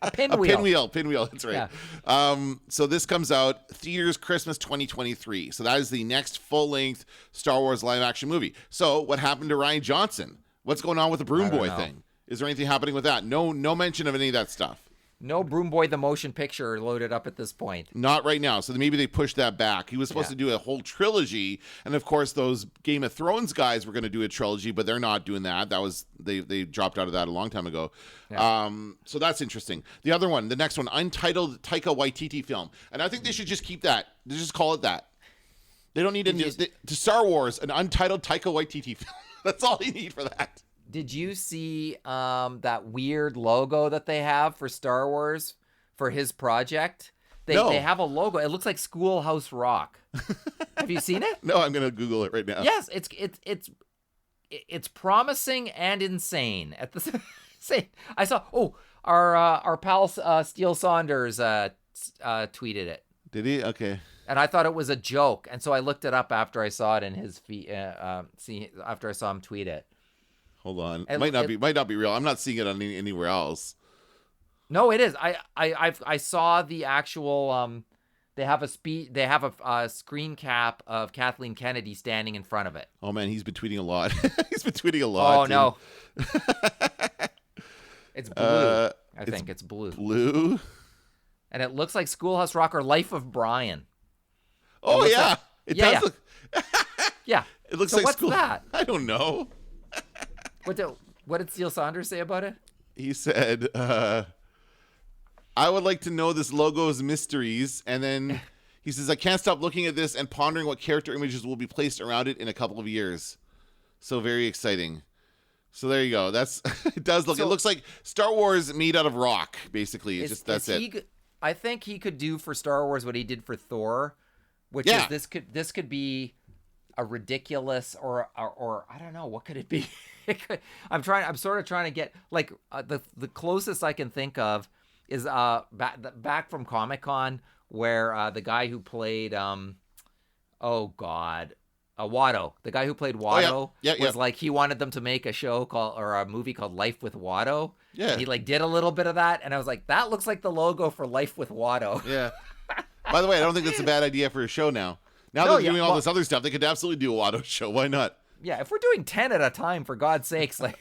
A pinwheel. Pinwheel. That's right. Yeah. So this comes out theaters Christmas 2023. So that is the next full-length Star Wars live-action movie. So what happened to Rian Johnson? What's going on with the Broom Boy thing? Is there anything happening with that? No mention of any of that stuff. No Broom Boy the motion picture loaded up at this point. Not right now. So maybe they pushed that back. He was supposed to do a whole trilogy, and of course those Game of Thrones guys were going to do a trilogy, but they're not doing that. That was they dropped out of that a long time ago. Yeah. So that's interesting. The other one, the next one, untitled Taika Waititi film, and I think they should just keep that. They just call it that. They don't need to Star Wars an untitled Taika Waititi film. That's all they need for that. Did you see that weird logo that they have for Star Wars for his project? They have a logo. It looks like Schoolhouse Rock. Have you seen it? No, I'm gonna Google it right now. Yes, it's promising and insane at the same. I saw. Oh, our pal Steele Saunders tweeted it. Did he? Okay. And I thought it was a joke, and so I looked it up after I saw it in his feed. After I saw him tweet it. Hold on. It might not be real. I'm not seeing it on anywhere else. No, it is. I saw the actual they have a screen cap of Kathleen Kennedy standing in front of it. Oh man, he's been tweeting a lot. He's been tweeting a lot. Oh no. It's blue. I think it's blue. Blue. And it looks like Schoolhouse Rock or Life of Brian. Oh yeah. It does look. Yeah. It looks so like what's that? I don't know. What did Steele Saunders say about it? He said, I would like to know this logo's mysteries. And then he says, I can't stop looking at this and pondering what character images will be placed around it in a couple of years. So very exciting. So there you go. It does look. It looks like Star Wars made out of rock, basically. That's it. I think he could do for Star Wars what he did for Thor, which is this could be a ridiculous or I don't know, what could it be? I'm sort of trying to get like the closest I can think of is back from Comic-Con where the guy who played Watto, the guy who played Watto was like he wanted them to make a show or a movie called Life with Watto. Yeah, and he like did a little bit of that, and I was like, that looks like the logo for Life with Watto. Yeah. By the way, I don't think that's a bad idea for a show now. Now they're doing all this other stuff. They could absolutely do a Watto show. Why not? Yeah, if we're doing 10 at a time, for God's sakes, like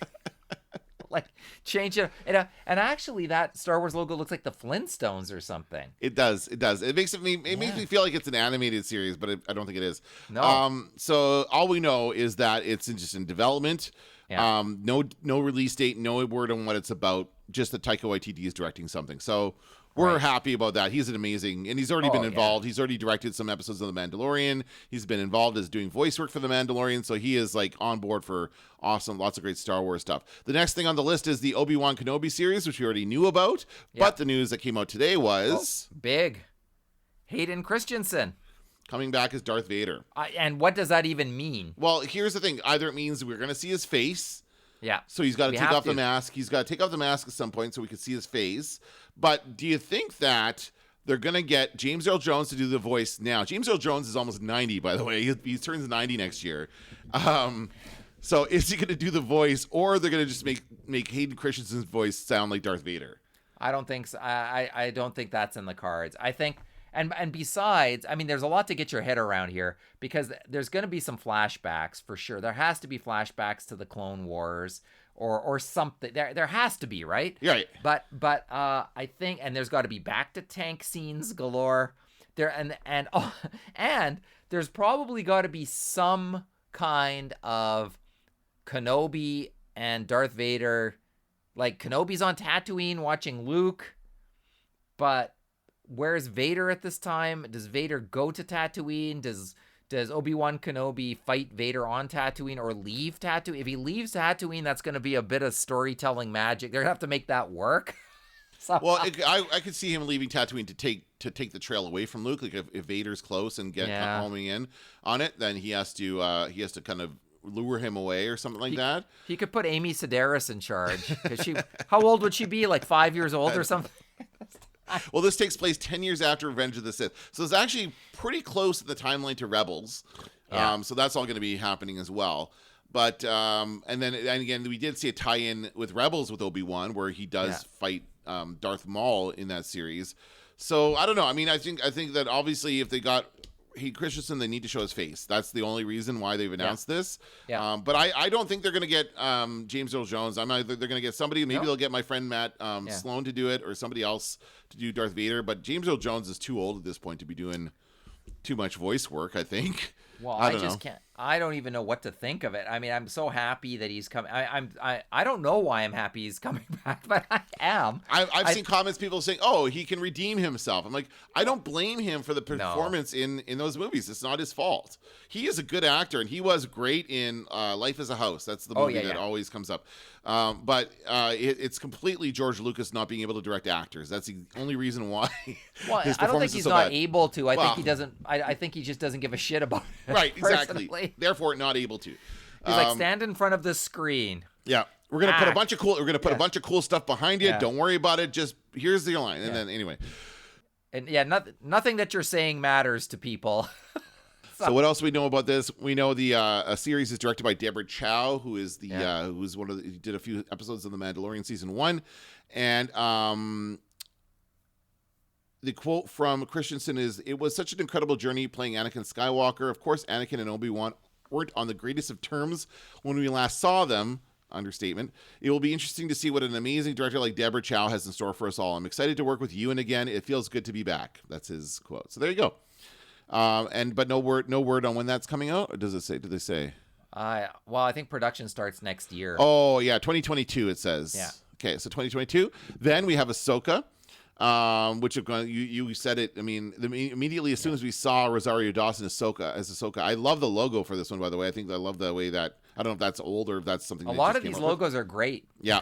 change it. And actually, that Star Wars logo looks like the Flintstones or something. It does. It makes makes me feel like it's an animated series, but I don't think it is. No. So all we know is that it's just in development. Yeah. No release date. No word on what it's about. Just that Taika Waititi is directing something. So. We're happy about that. He's an amazing, and he's already been involved. Yeah. He's already directed some episodes of The Mandalorian. He's been involved as doing voice work for The Mandalorian, so he is like on board for lots of great Star Wars stuff. The next thing on the list is the Obi-Wan Kenobi series, which we already knew about, but the news that came out today was... big. Hayden Christensen. coming back as Darth Vader. And what does that even mean? Well, here's the thing. Either it means we're going to see his face. Yeah. So he's got to We take have off the to. mask. He's got to take off the mask at some point so we can see his face. But do you think that they're going to get James Earl Jones to do the voice now? James Earl Jones is almost 90, by the way. He turns 90 next year. So is he going to do the voice, or they're going to just make Hayden Christensen's voice sound like Darth Vader? I don't think so. I don't think that's in the cards. I think, and besides, I mean, there's a lot to get your head around here, because there's going to be some flashbacks for sure. There has to be flashbacks to the Clone Wars or something. There has to be, right? Right. But I think, and there's got to be back to tank scenes galore. And there's probably got to be some kind of Kenobi and Darth Vader. Like, Kenobi's on Tatooine watching Luke, but where's Vader at this time? Does Vader go to Tatooine? Does Obi-Wan Kenobi fight Vader on Tatooine or leave Tatooine? If he leaves Tatooine, that's going to be a bit of storytelling magic. They're going to have to make that work. Well, I could see him leaving Tatooine to take the trail away from Luke. Like if Vader's close and homing in on it, then he has to kind of lure him away or something like that. He could put Amy Sedaris in charge. How old would she be? Like 5 years old or something? Well, this takes place 10 years after Revenge of the Sith. So it's actually pretty close in the timeline to Rebels. Yeah. So that's all going to be happening as well. But and again, we did see a tie-in with Rebels with Obi-Wan where he does fight Darth Maul in that series. So I don't know. I mean, I think that obviously if they got Hayden Christensen, they need to show his face. That's the only reason why they've announced this. Yeah. But I don't think they're going to get James Earl Jones. They're going to get somebody. Maybe they'll get my friend Matt Sloan to do it, or somebody else to do Darth Vader. But James Earl Jones is too old at this point to be doing too much voice work, I think. Well, I just can't. I don't even know what to think of it. I mean, I'm so happy that he's coming. I don't know why I'm happy he's coming back, but I am. I've seen comments, people saying, "Oh, he can redeem himself." I'm like, I don't blame him for the performance in those movies. It's not his fault. He is a good actor, and he was great in Life as a House. That's the movie that always comes up. But it's completely George Lucas not being able to direct actors. That's the only reason why. Well, his I don't think performance he's is so not bad. able to. I think he doesn't. I think he just doesn't give a shit about it. Right, exactly. Personally. Therefore, not able to. He's like, stand in front of the screen. Yeah, we're gonna put a bunch of cool. We're gonna put a bunch of cool stuff behind you. Yeah. Don't worry about it. Just here's the line, and then anyway. And nothing that you're saying matters to people. So what else do we know about this? We know the a series is directed by Deborah Chow, who is who's one of the, did a few episodes of The Mandalorian season 1, and the quote from Christensen is, "It was such an incredible journey playing Anakin Skywalker. Of course, Anakin and Obi-Wan weren't on the greatest of terms when we last saw them." Understatement. "It will be interesting to see what an amazing director like Deborah Chow has in store for us all. I'm excited to work with you, and again, it feels good to be back." That's his quote. So there you go. But no word on when that's coming out. Or does it say? Do they say? Well, I think production starts next year. Oh yeah, 2022. It says. Yeah. Okay, so 2022. Then we have Ahsoka. Which you said it. I mean, immediately as soon as we saw Rosario Dawson as Ahsoka, I love the logo for this one. By the way, I think I love the way that, I don't know if that's old or if that's something. A lot of these logos are great. Yeah.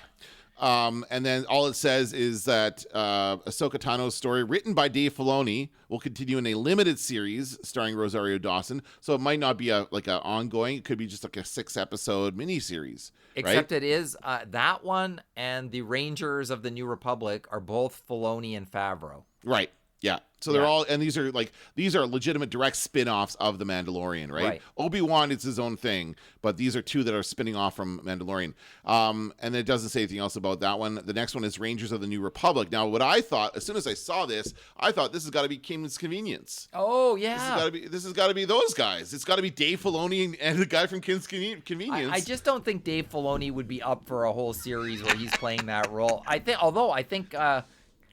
And then all it says is that Ahsoka Tano's story, written by Dave Filoni, will continue in a limited series starring Rosario Dawson. So it might not be a ongoing. It could be just like a 6-episode miniseries. Except it is that one and the Rangers of the New Republic are both Filoni and Favreau. Right. Yeah. So they're all, and these are legitimate direct spin-offs of The Mandalorian, right? Obi-Wan is his own thing, but these are two that are spinning off from Mandalorian. And it doesn't say anything else about that one. The next one is Rangers of the New Republic. Now, what I thought, as soon as I saw this, I thought this has got to be Kim's Convenience. Oh, yeah. This has got to be those guys. It's got to be Dave Filoni and the guy from Kim's Convenience. I just don't think Dave Filoni would be up for a whole series where he's playing that role. I think,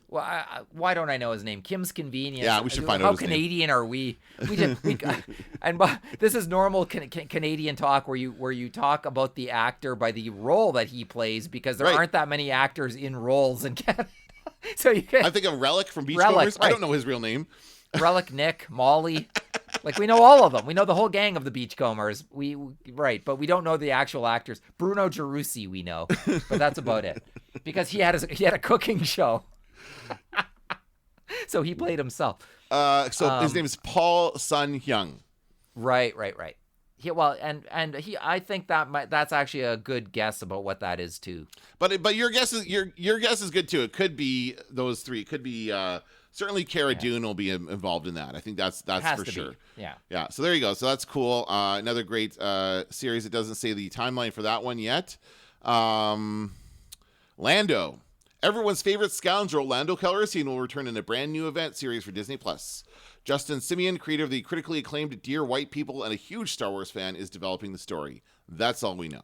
why don't I know his name? Kim's Convenience. Yeah, we should find out his name. How Canadian are we? This is normal Canadian talk where you talk about the actor by the role that he plays, because there aren't that many actors in roles in Canada. So you can, I think of Relic from Beachcombers. Right. I don't know his real name. Relic, Nick, Molly. Like, we know all of them. We know the whole gang of the Beachcombers. But we don't know the actual actors. Bruno Gerussi we know, but that's about it. Because he had a cooking show. So he played himself. So his name is Paul Sun-hyung. Right. Yeah, well, and he, I think that's actually a good guess about what that is too. But your guess is good too. It could be those three. It could be certainly Cara Dune will be involved in that. I think that's for sure. Yeah. So there you go. So that's cool. Another great series. It doesn't say the timeline for that one yet. Lando, everyone's favorite scoundrel, Lando Calrissian, will return in a brand new event series for Disney Plus. Justin Simeon, creator of the critically acclaimed Dear White People and a huge Star Wars fan, is developing the story. That's all we know.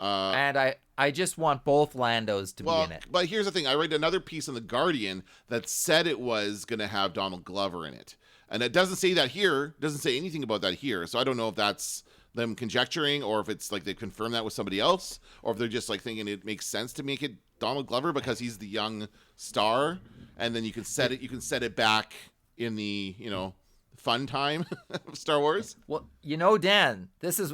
And I just want both Landos to be in it. But here's the thing. I read another piece in The Guardian that said it was going to have Donald Glover in it. And it doesn't say that here. It doesn't say anything about that here. So I don't know if that's them conjecturing or if it's like they confirmed that with somebody else or if they're just like thinking it makes sense to make it Donald Glover because he's the young star. And then you can set it back in the, fun time of Star Wars. Well, Dan, this is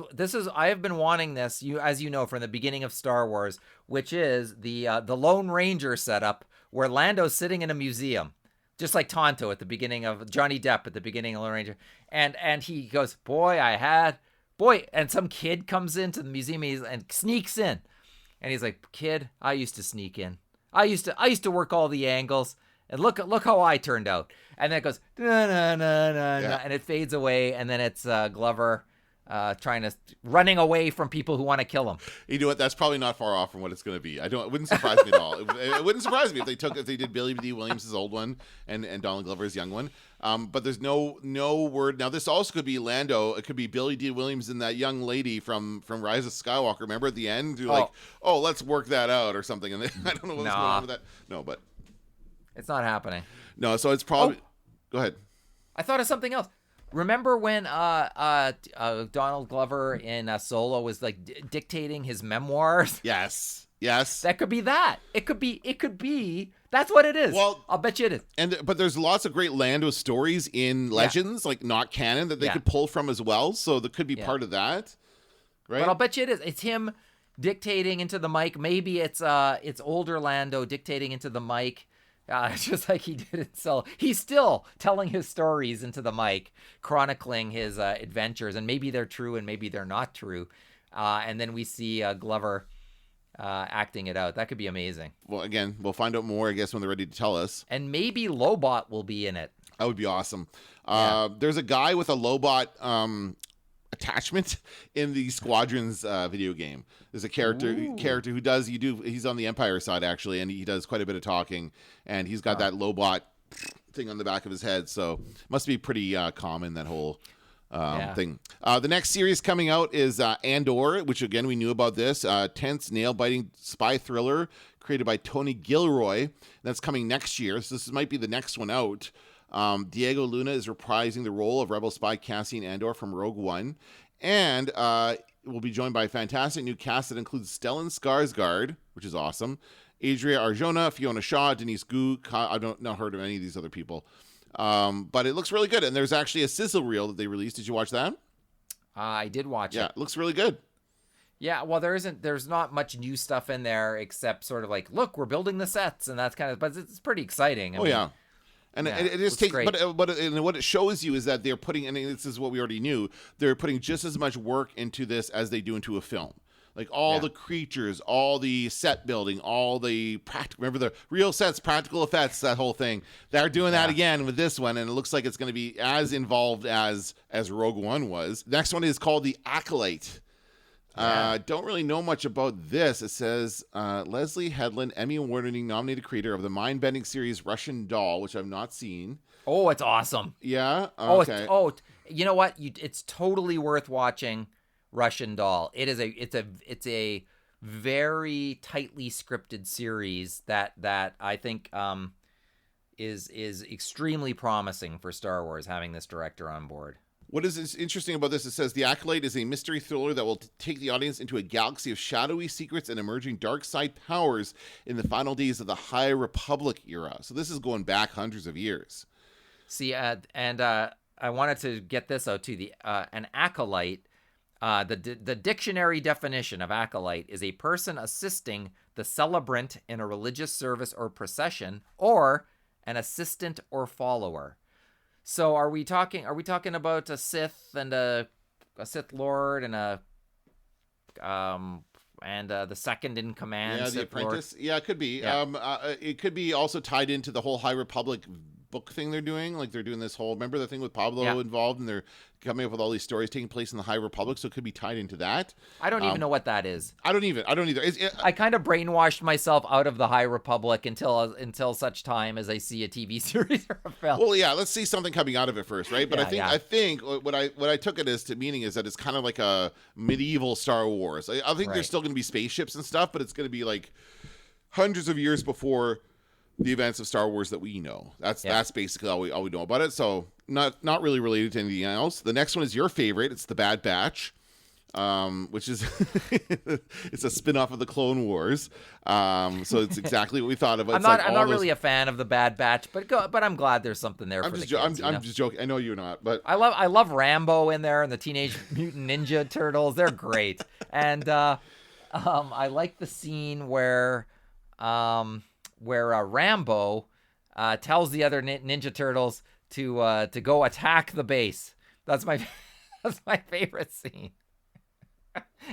I have been wanting this, as you know, from the beginning of Star Wars, which is the Lone Ranger setup where Lando's sitting in a museum, just like Tonto at the beginning of Johnny Depp at the beginning of Lone Ranger, and he goes, and some kid comes into the museum and sneaks in, and he's like, kid, I used to sneak in, I used to work all the angles. And look how I turned out. And then it goes, and it fades away. And then it's Glover running away from people who want to kill him. You know what? That's probably not far off from what it's going to be. It wouldn't surprise me at all. It wouldn't surprise me if they did Billy D. Williams' old one and Donald Glover's young one. But there's no word. Now, this also could be Lando. It could be Billy D. Williams and that young lady from Rise of Skywalker. Remember at the end? You're like, let's work that out or something. And I don't know what's going on with that. No, but... It's not happening. No, so it's probably... Go ahead. I thought of something else. Remember when Donald Glover in Solo was like dictating his memoirs? Yes. That could be that. It could be. That's what it is. Well, I'll bet you it is. But there's lots of great Lando stories in Legends, like not canon, that they could pull from as well. So that could be part of that, right? But I'll bet you it is. It's him dictating into the mic. Maybe it's older Lando dictating into the mic. Just like he did it. So he's still telling his stories into the mic, chronicling his adventures, and maybe they're true and maybe they're not true. And then we see Glover acting it out. That could be amazing. Well, again, we'll find out more, I guess, when they're ready to tell us. And maybe Lobot will be in it. That would be awesome. There's a guy with a Lobot attachment in the Squadrons video game. There's a character who does he's on the Empire side actually, and he does quite a bit of talking, and he's got that Lobot thing on the back of his head, so must be pretty common, that whole thing. The next series coming out is Andor, which again we knew about this tense, nail-biting spy thriller created by Tony Gilroy. That's coming next year, so this might be the next one out. Diego Luna is reprising the role of rebel spy Cassian Andor from Rogue One, and will be joined by a fantastic new cast that includes Stellan Skarsgård, which is awesome, Adria Arjona, Fiona Shaw, Denise Gu. I've not heard of any of these other people, but it looks really good. And there's actually a sizzle reel that they released. Did you watch that? I did watch it. Yeah, it looks really good. Yeah, well, there's not much new stuff in there except sort of like, look, we're building the sets, and that's kind of, but it's pretty exciting. I mean, yeah. And it just takes, but what it shows you is that they're putting, and this is what we already knew, they're putting just as much work into this as they do into a film. Like all the creatures, all the set building, all the practical, remember the real sets, practical effects, that whole thing. They're doing that again with this one, and it looks like it's going to be as involved as Rogue One was. Next one is called The Acolyte. Don't really know much about this. It says Leslie Headland, Emmy Award-winning nominated creator of the mind-bending series Russian Doll, which I've not seen. Oh, it's awesome. Yeah. Okay. You know what? It's totally worth watching Russian Doll. It's a very tightly scripted series that I think is extremely promising for Star Wars, having this director on board. What is interesting about this, it says The Acolyte is a mystery thriller that will take the audience into a galaxy of shadowy secrets and emerging dark side powers in the final days of the High Republic era. So this is going back hundreds of years. See, and I wanted to get this out too. An acolyte, the dictionary definition of acolyte is a person assisting the celebrant in a religious service or procession, or an assistant or follower. So are we talking about a Sith and a Sith Lord and the second in command? Yeah, the Sith Lord? Apprentice. Yeah, it could be. Yeah. It could be also tied into the whole High Republic book thing they're doing. Like they're doing this whole, remember the thing with Pablo involved, and they're coming up with all these stories taking place in the High Republic, so it could be tied into that. I don't even know what that is. I don't either. I kind of brainwashed myself out of the High Republic until such time as I see a TV series or a film. Well, yeah, let's see something coming out of it first, right? But Yeah, I think what I took it as to meaning is that it's kind of like a medieval Star Wars. I think there's still going to be spaceships and stuff, but it's going to be like hundreds of years before the events of Star Wars that we know. That's basically all we know about it. So not really related to anything else. The next one is your favorite. It's the Bad Batch, which is it's a spin-off of the Clone Wars. So it's exactly what we thought of. I'm not really a fan of the Bad Batch, but I'm glad there's something there for the kids. I'm just joking. I know you're not, but I love Rambo in there and the Teenage Mutant Ninja Turtles. They're great, and I like the scene where Rambo tells the other Ninja Turtles to go attack the base. That's my favorite scene.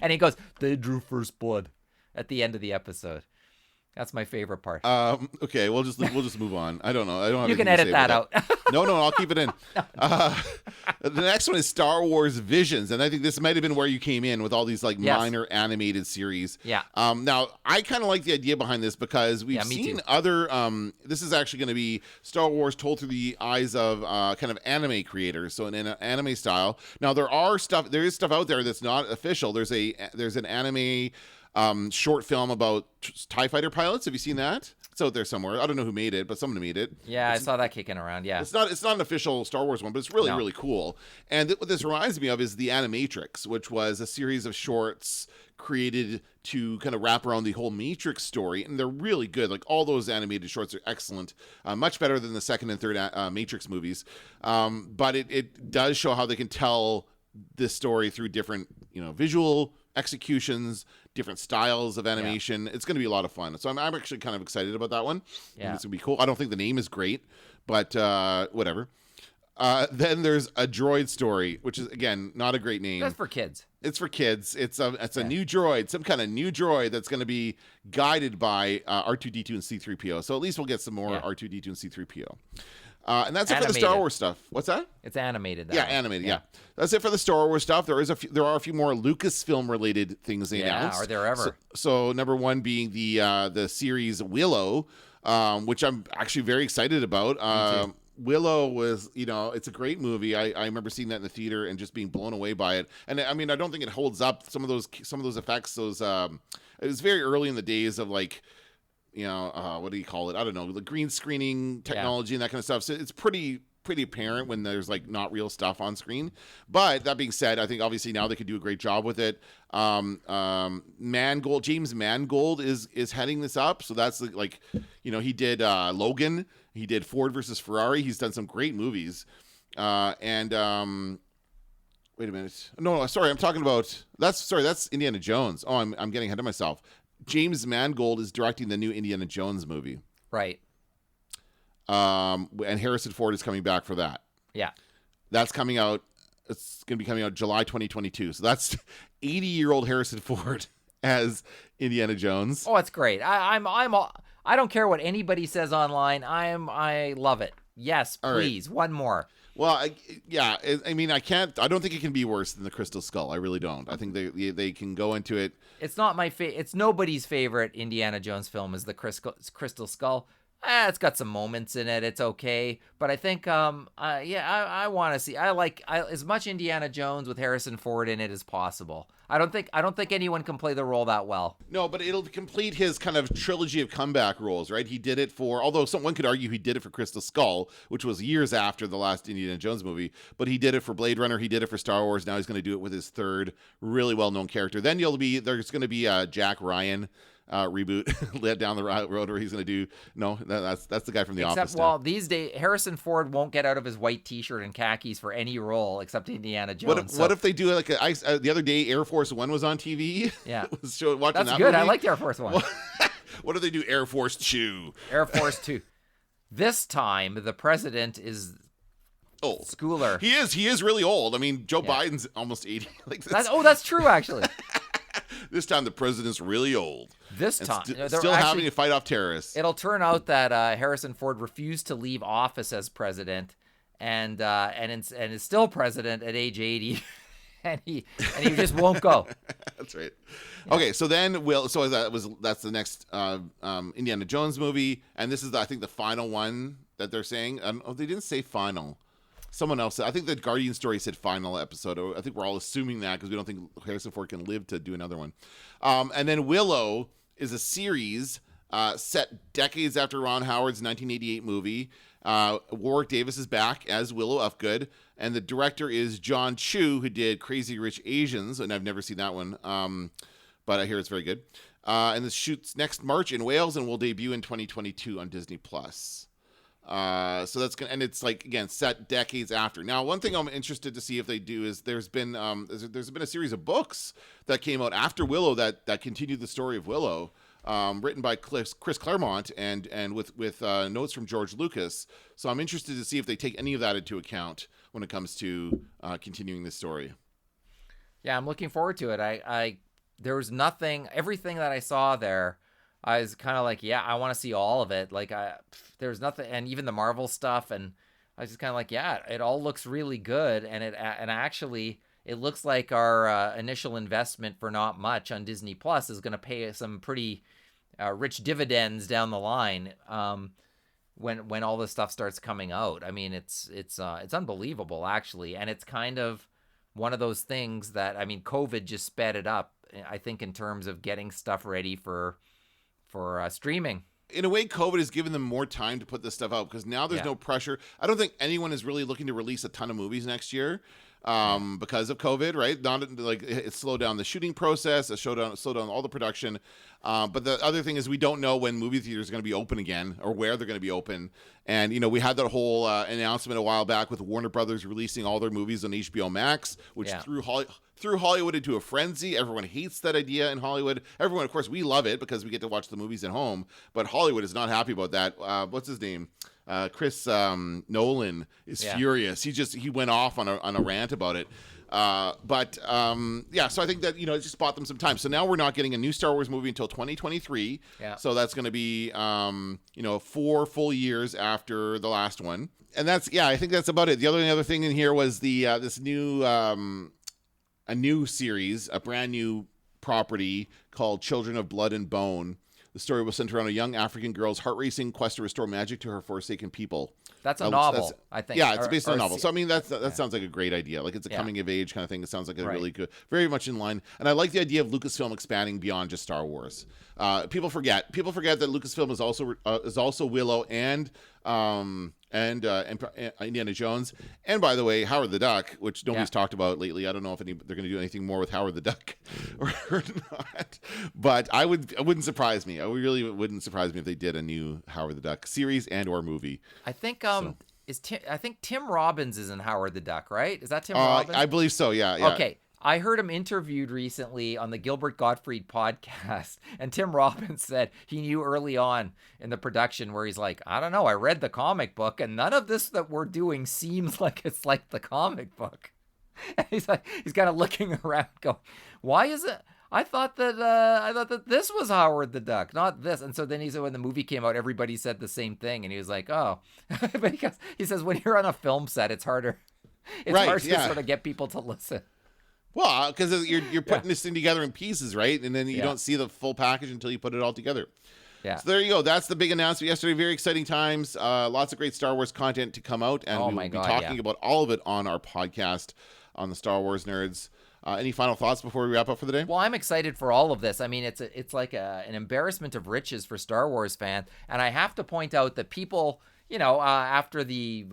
And he goes, "They drew first blood," at the end of the episode. That's my favorite part. Okay, we'll just move on. I don't know. I don't have you can anything to edit say that about out. No, I'll keep it in. The next one is Star Wars Visions, and I think this might have been where you came in with all these minor animated series. Yeah. Now I kind of like the idea behind this because we've seen other. This is actually going to be Star Wars told through the eyes of kind of anime creators, so in an anime style. Now there is stuff out there that's not official. There's an anime short film about TIE fighter pilots. Have you seen that? It's out there somewhere. I don't know who made it, but someone made it. Yeah, I saw that kicking around. Yeah, it's not an official Star Wars one, but it's really cool. And what this reminds me of is the Animatrix, which was a series of shorts created to kind of wrap around the whole Matrix story, and they're really good. Like all those animated shorts are excellent, much better than the second and third Matrix movies. But it does show how they can tell this story through different, visual executions, different styles of animation. It's going to be a lot of fun. So I'm actually kind of excited about that one. Yeah. It's going to be cool. I don't think the name is great, but whatever. Then there's A Droid Story, which is, again, not a great name. That's for kids. It's for kids. It's a new droid, some kind of new droid that's going to be guided by R2-D2 and C-3PO. So at least we'll get some more R2-D2 and C-3PO. And that's it for the Star Wars stuff. What's that? It's animated. Animated. Yeah. That's it for the Star Wars stuff. There are a few more Lucasfilm related things they announced. Are there ever? So number one being the series Willow, which I'm actually very excited about. Willow was, it's a great movie. I remember seeing that in the theater and just being blown away by it. And I mean, I don't think it holds up. Some of those effects. It was very early in the days of like, what do you call it? I don't know, the green screening technology and that kind of stuff. So it's pretty apparent when there's like not real stuff on screen. But that being said, I think obviously now they could do a great job with it. James Mangold is heading this up. So that's like, he did Logan, he did Ford versus Ferrari. He's done some great movies. Wait a minute. No, sorry, I'm talking about that's Indiana Jones. Oh, I'm getting ahead of myself. James Mangold is directing the new Indiana Jones movie. Right. And Harrison Ford is coming back for that. Yeah. That's coming out. It's going to be coming out July 2022. So that's 80-year-old Harrison Ford as Indiana Jones. Oh, it's great. I don't care what anybody says online. I love it. Yes, please. Right. One more. Well, I don't think it can be worse than the Crystal Skull. I really don't. I think they can go into it. It's not my it's nobody's favorite Indiana Jones film is the Crystal Skull. It's got some moments in it. It's okay, but I think I want to see. I like as much Indiana Jones with Harrison Ford in it as possible. I don't think anyone can play the role that well. No, but it'll complete his kind of trilogy of comeback roles, right? He did it although someone could argue he did it for Crystal Skull, which was years after the last Indiana Jones movie, but he did it for Blade Runner, he did it for Star Wars, now he's going to do it with his third really well-known character. Then there's going to be a Jack Ryan reboot led down the road where he's going to do that's the guy from The Office. Except, well, these days Harrison Ford won't get out of his white t-shirt and khakis for any role except Indiana Jones. What if they do like the other day Air Force One was on TV? Yeah. That's good. Movie? I liked Air Force One. What if they do Air Force 2? Air Force 2. This time the president is old. Schooler. He is really old. I mean, Joe Yeah. Biden's almost 80. Like That's true, actually. this time the president's really old. This And time. still having to fight off terrorists. It'll turn out that Harrison Ford refused to leave office as president and is still president at age 80. And he just won't go. That's right. Yeah. Okay, so then that's the next Indiana Jones movie, and this is I think the final one that they're saying. They didn't say final. Someone else said. I think the Guardian story said final episode. I think we're all assuming that because we don't think Harrison Ford can live to do another one. And then Willow is a series set decades after Ron Howard's 1988 movie. Warwick Davis is back as Willow Ufgood, and the director is John Chu, who did Crazy Rich Asians, and I've never seen that one, but I hear it's very good. And this shoots next March in Wales and will debut in 2022 on Disney+. So that's gonna, and it's like again set decades after. Now, one thing I'm interested to see if they do is there's been a series of books that came out after Willow that continued the story of Willow. Written by Chris Claremont and with notes from George Lucas. So I'm interested to see if they take any of that into account when it comes to continuing this story. Yeah, I'm looking forward to it. There was everything that I saw there, I was kind of like, yeah, I want to see all of it. Like there's nothing, and even the Marvel stuff, and I was just kind of like, yeah, it all looks really good, and actually. It looks like our initial investment for not much on Disney Plus is going to pay some pretty rich dividends down the line when all this stuff starts coming out. I mean, it's unbelievable actually, and it's kind of one of those things that COVID just sped it up. I think in terms of getting stuff ready for streaming. In a way, COVID has given them more time to put this stuff out because now there's no pressure. I don't think anyone is really looking to release a ton of movies next year. Because of COVID, right? Not like it slowed down the shooting process, it slowed down all the production. But the other thing is we don't know when movie theaters are going to be open again or where they're going to be open. And, we had that whole announcement a while back with Warner Brothers releasing all their movies on HBO Max, which threw Hollywood into a frenzy. Everyone hates that idea in Hollywood. Everyone, of course, we love it because we get to watch the movies at home. But Hollywood is not happy about that. What's his name? Chris Nolan is furious. He went off on a rant about it. So I think that, it just bought them some time. So now we're not getting a new Star Wars movie until 2023. Yeah. So that's going to be, 4 full years after the last one. And I think that's about it. The other thing in here was this new, a new series, a brand new property called Children of Blood and Bone. The story will center around a young African girl's heart-racing quest to restore magic to her forsaken people. That's a novel, I think. Yeah, it's based on a novel. So, that sounds like a great idea. Like, it's a coming-of-age kind of thing. It sounds like a really good, very much in line. And I like the idea of Lucasfilm expanding beyond just Star Wars. People forget that Lucasfilm is also Willow and Indiana Jones. And by the way, Howard the Duck, which nobody's talked about lately. I don't know if they're going to do anything more with Howard the Duck or not. But it wouldn't surprise me. It really wouldn't surprise me if they did a new Howard the Duck series and or movie. I think I think Tim Robbins is in Howard the Duck, right? Is that Tim Robbins? I believe so. Yeah. Okay. I heard him interviewed recently on the Gilbert Gottfried podcast, and Tim Robbins said he knew early on in the production where he's like, I don't know, I read the comic book, and none of this that we're doing seems like it's like the comic book. And he's kind of looking around going, why is it? I thought that this was Howard the Duck, not this. And so then he said when the movie came out, everybody said the same thing, and he was like, oh. But he says when you're on a film set, it's harder. It's hard to sort of get people to listen. Well, because you're putting this thing together in pieces, right? And then you don't see the full package until you put it all together. Yeah. So there you go. That's the big announcement yesterday. Very exciting times. Lots of great Star Wars content to come out, and we'll be talking about all of it on our podcast on the Star Wars Nerds. Any final thoughts before we wrap up for the day? Well, I'm excited for all of this. I mean, it's like an embarrassment of riches for Star Wars fans, and I have to point out that people. After the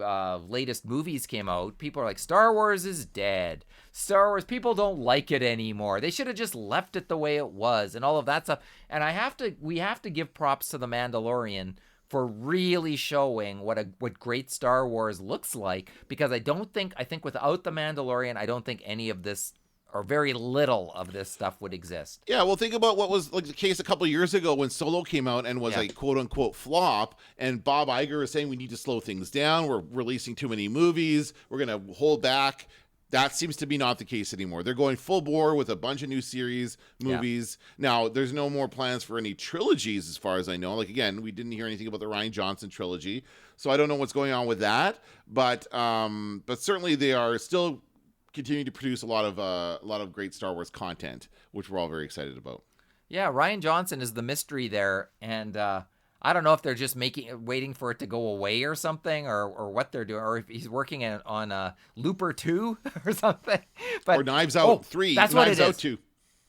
latest movies came out, people are like, Star Wars is dead. Star Wars, people don't like it anymore. They should have just left it the way it was and all of that stuff. And we have to give props to The Mandalorian for really showing what great Star Wars looks like, because I think without The Mandalorian, I don't think any of this or very little of this stuff would exist. Yeah, well, think about what was like the case a couple of years ago when Solo came out and was a quote unquote flop, and Bob Iger was saying we need to slow things down. We're releasing too many movies. We're going to hold back. That seems to be not the case anymore. They're going full bore with a bunch of new series, movies. Yeah. Now, there's no more plans for any trilogies as far as I know. Like, again, we didn't hear anything about the Rian Johnson trilogy, so I don't know what's going on with that. But certainly they are still continuing to produce a lot of great Star Wars content, which we're all very excited about. Yeah, Rian Johnson is the mystery there, and I don't know if they're just waiting for it to go away or something, or what they're doing, or if he's working on Looper 2 or something. But, or Knives Out 3. That's Knives what it Out is. 2.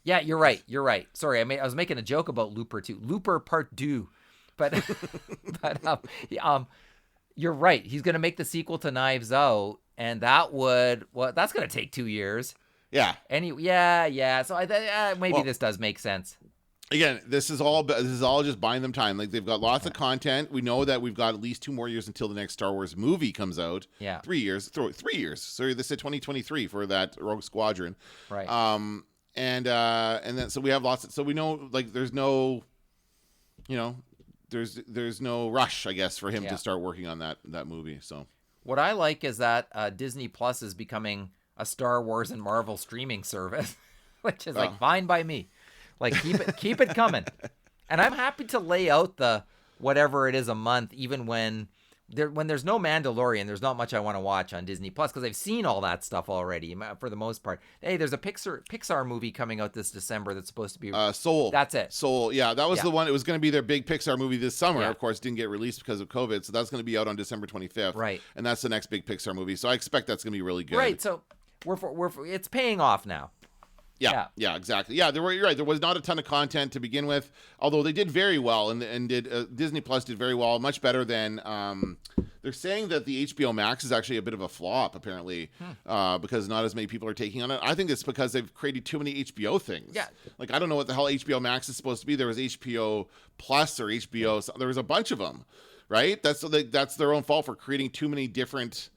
Yeah, you're right. Sorry, I was making a joke about Looper 2. Looper Part 2. But you're right. He's going to make the sequel to Knives Out, and that's going to take 2 years. Yeah. So maybe this does make sense. Again, this is all just buying them time. Like, they've got lots of content. We know that we've got at least 2 more years until the next Star Wars movie comes out. Yeah. 3 years. 3 years. Sorry, they said 2023 for that Rogue Squadron. Right. And then so we have so we know, like, there's no, there's no rush, I guess, for him to start working on that movie. So what I like is that Disney Plus is becoming a Star Wars and Marvel streaming service, which is like fine by me. Like, keep it coming. And I'm happy to lay out the whatever it is a month, even when there's no Mandalorian, there's not much I want to watch on Disney Plus because I've seen all that stuff already for the most part. Hey, there's a Pixar movie coming out this December that's supposed to be Soul. That's it. Soul. Yeah, that was the one. It was going to be their big Pixar movie this summer. Yeah. Of course, didn't get released because of COVID, so that's going to be out on December 25th. Right. And that's the next big Pixar movie. So I expect that's going to be really good. Right. So it's paying off now. Yeah, exactly. Yeah, you're right. There was not a ton of content to begin with, although they did very well, and Disney Plus did very well, much better than. They're saying that the HBO Max is actually a bit of a flop, apparently, because not as many people are taking on it. I think it's because they've created too many HBO things. Yeah. Like, I don't know what the hell HBO Max is supposed to be. There was HBO Plus or HBO. There was a bunch of them, right? That's their own fault for creating too many different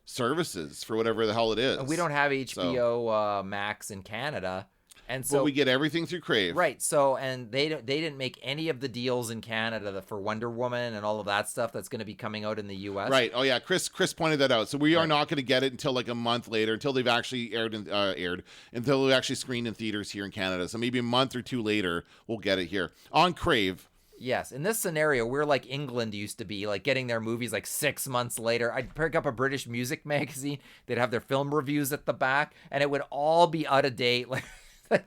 services for whatever the hell it is. We don't have HBO Max in Canada, and so we get everything through Crave. Right. So, and they didn't make any of the deals in Canada for Wonder Woman and all of that stuff that's going to be coming out in the US. Right. Oh yeah, Chris pointed that out. So we are not going to get it until like a month later, until they've actually until they actually screened in theaters here in Canada. So maybe a month or 2 later we'll get it here on Crave. Yes, in this scenario, we're like England used to be, like getting their movies like 6 months later. I'd pick up a British music magazine. They'd have their film reviews at the back, and it would all be out of date. Like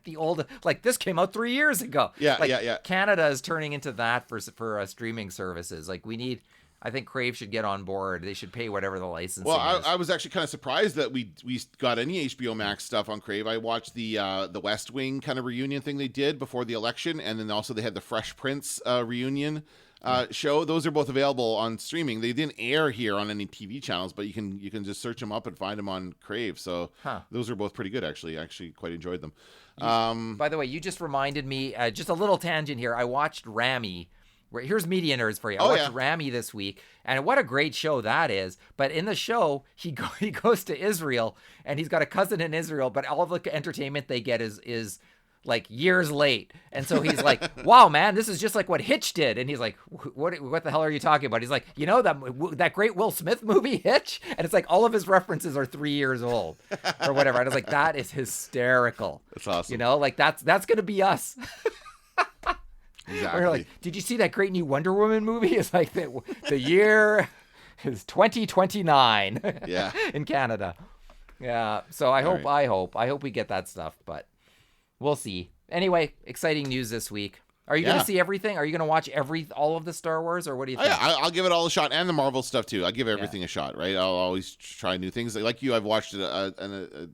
the old, like this came out 3 years ago. Yeah. Canada is turning into that for streaming services. Like, I think Crave should get on board. They should pay whatever the licensing is. I was actually kind of surprised that we got any HBO Max stuff on Crave. I watched the West Wing kind of reunion thing they did before the election, and then also they had the Fresh Prince reunion show. Those are both available on streaming. They didn't air here on any TV channels, but you can just search them up and find them on Crave. So those are both pretty good, actually. I actually quite enjoyed them. By the way, you just reminded me, just a little tangent here. I watched Rami. Here's Media Nerds for you. I watched Rami this week, and what a great show that is. But in the show, he goes to Israel, and he's got a cousin in Israel, but all of the entertainment they get is like years late. And so he's like, wow, man, this is just like what Hitch did. And he's like, what the hell are you talking about? He's like, that great Will Smith movie, Hitch? And it's like all of his references are 3 years old or whatever. And I was like, that is hysterical. That's awesome. Like that's going to be us. Exactly. We're like, did you see that great new Wonder Woman movie? It's like the year is 2029 in Canada. Yeah. So I hope we get that stuff, but we'll see. Anyway, exciting news this week. Are you going to see everything? Are you going to watch all of the Star Wars, or what do you think? I'll give it all a shot, and the Marvel stuff too. I'll give everything a shot, right? I'll always try new things. Like you, I've watched an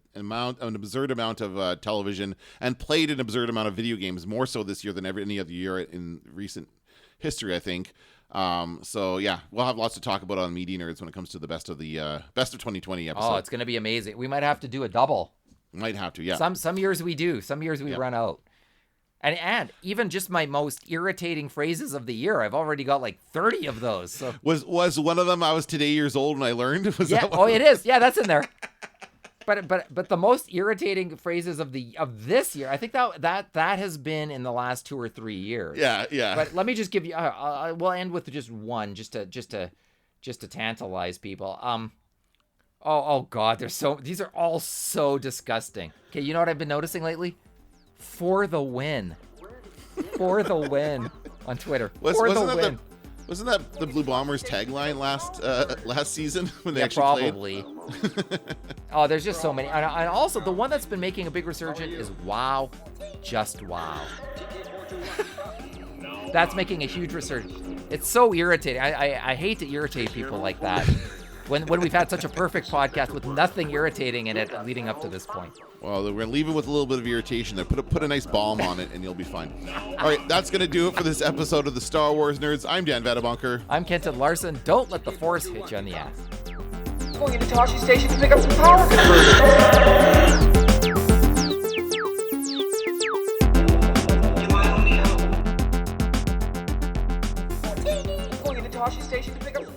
absurd amount of television and played an absurd amount of video games, more so this year than any other year in recent history, I think. So yeah, we'll have lots to talk about on Media Nerds when it comes to the best of 2020 episode. Oh, it's going to be amazing. We might have to do a double. Might have to, yeah. Some years we do. Some years we run out. And even just my most irritating phrases of the year, I've already got like 30 of those. So. Was one of them, I was today years old and I learned? Was that one? Oh, it is. Yeah, that's in there. But the most irritating phrases of this year, I think that has been in the last 2 or 3 years. Yeah. But let me just give you. We'll end with just one, just to tantalize people. Oh God, these are all so disgusting. Okay, you know what I've been noticing lately? For the win on Twitter. Wasn't that the Blue Bombers tagline last season when they actually probably played? Oh, there's just so many. And also, the one that's been making a big resurgence is wow, just wow. That's making a huge resurgence. It's so irritating. I hate to irritate people like that when we've had such a perfect podcast with nothing irritating in it leading up to this point. Well, we're going to leave it with a little bit of irritation there. Put a nice balm on it, and you'll be fine. All right, that's going to do it for this episode of the Star Wars Nerds. I'm Dan Vadabunker. I'm Kenton Larson. Don't let the Force hit you on the ass. Going into Toshi Station to pick up some power converters. Going into Toshi Station to pick up some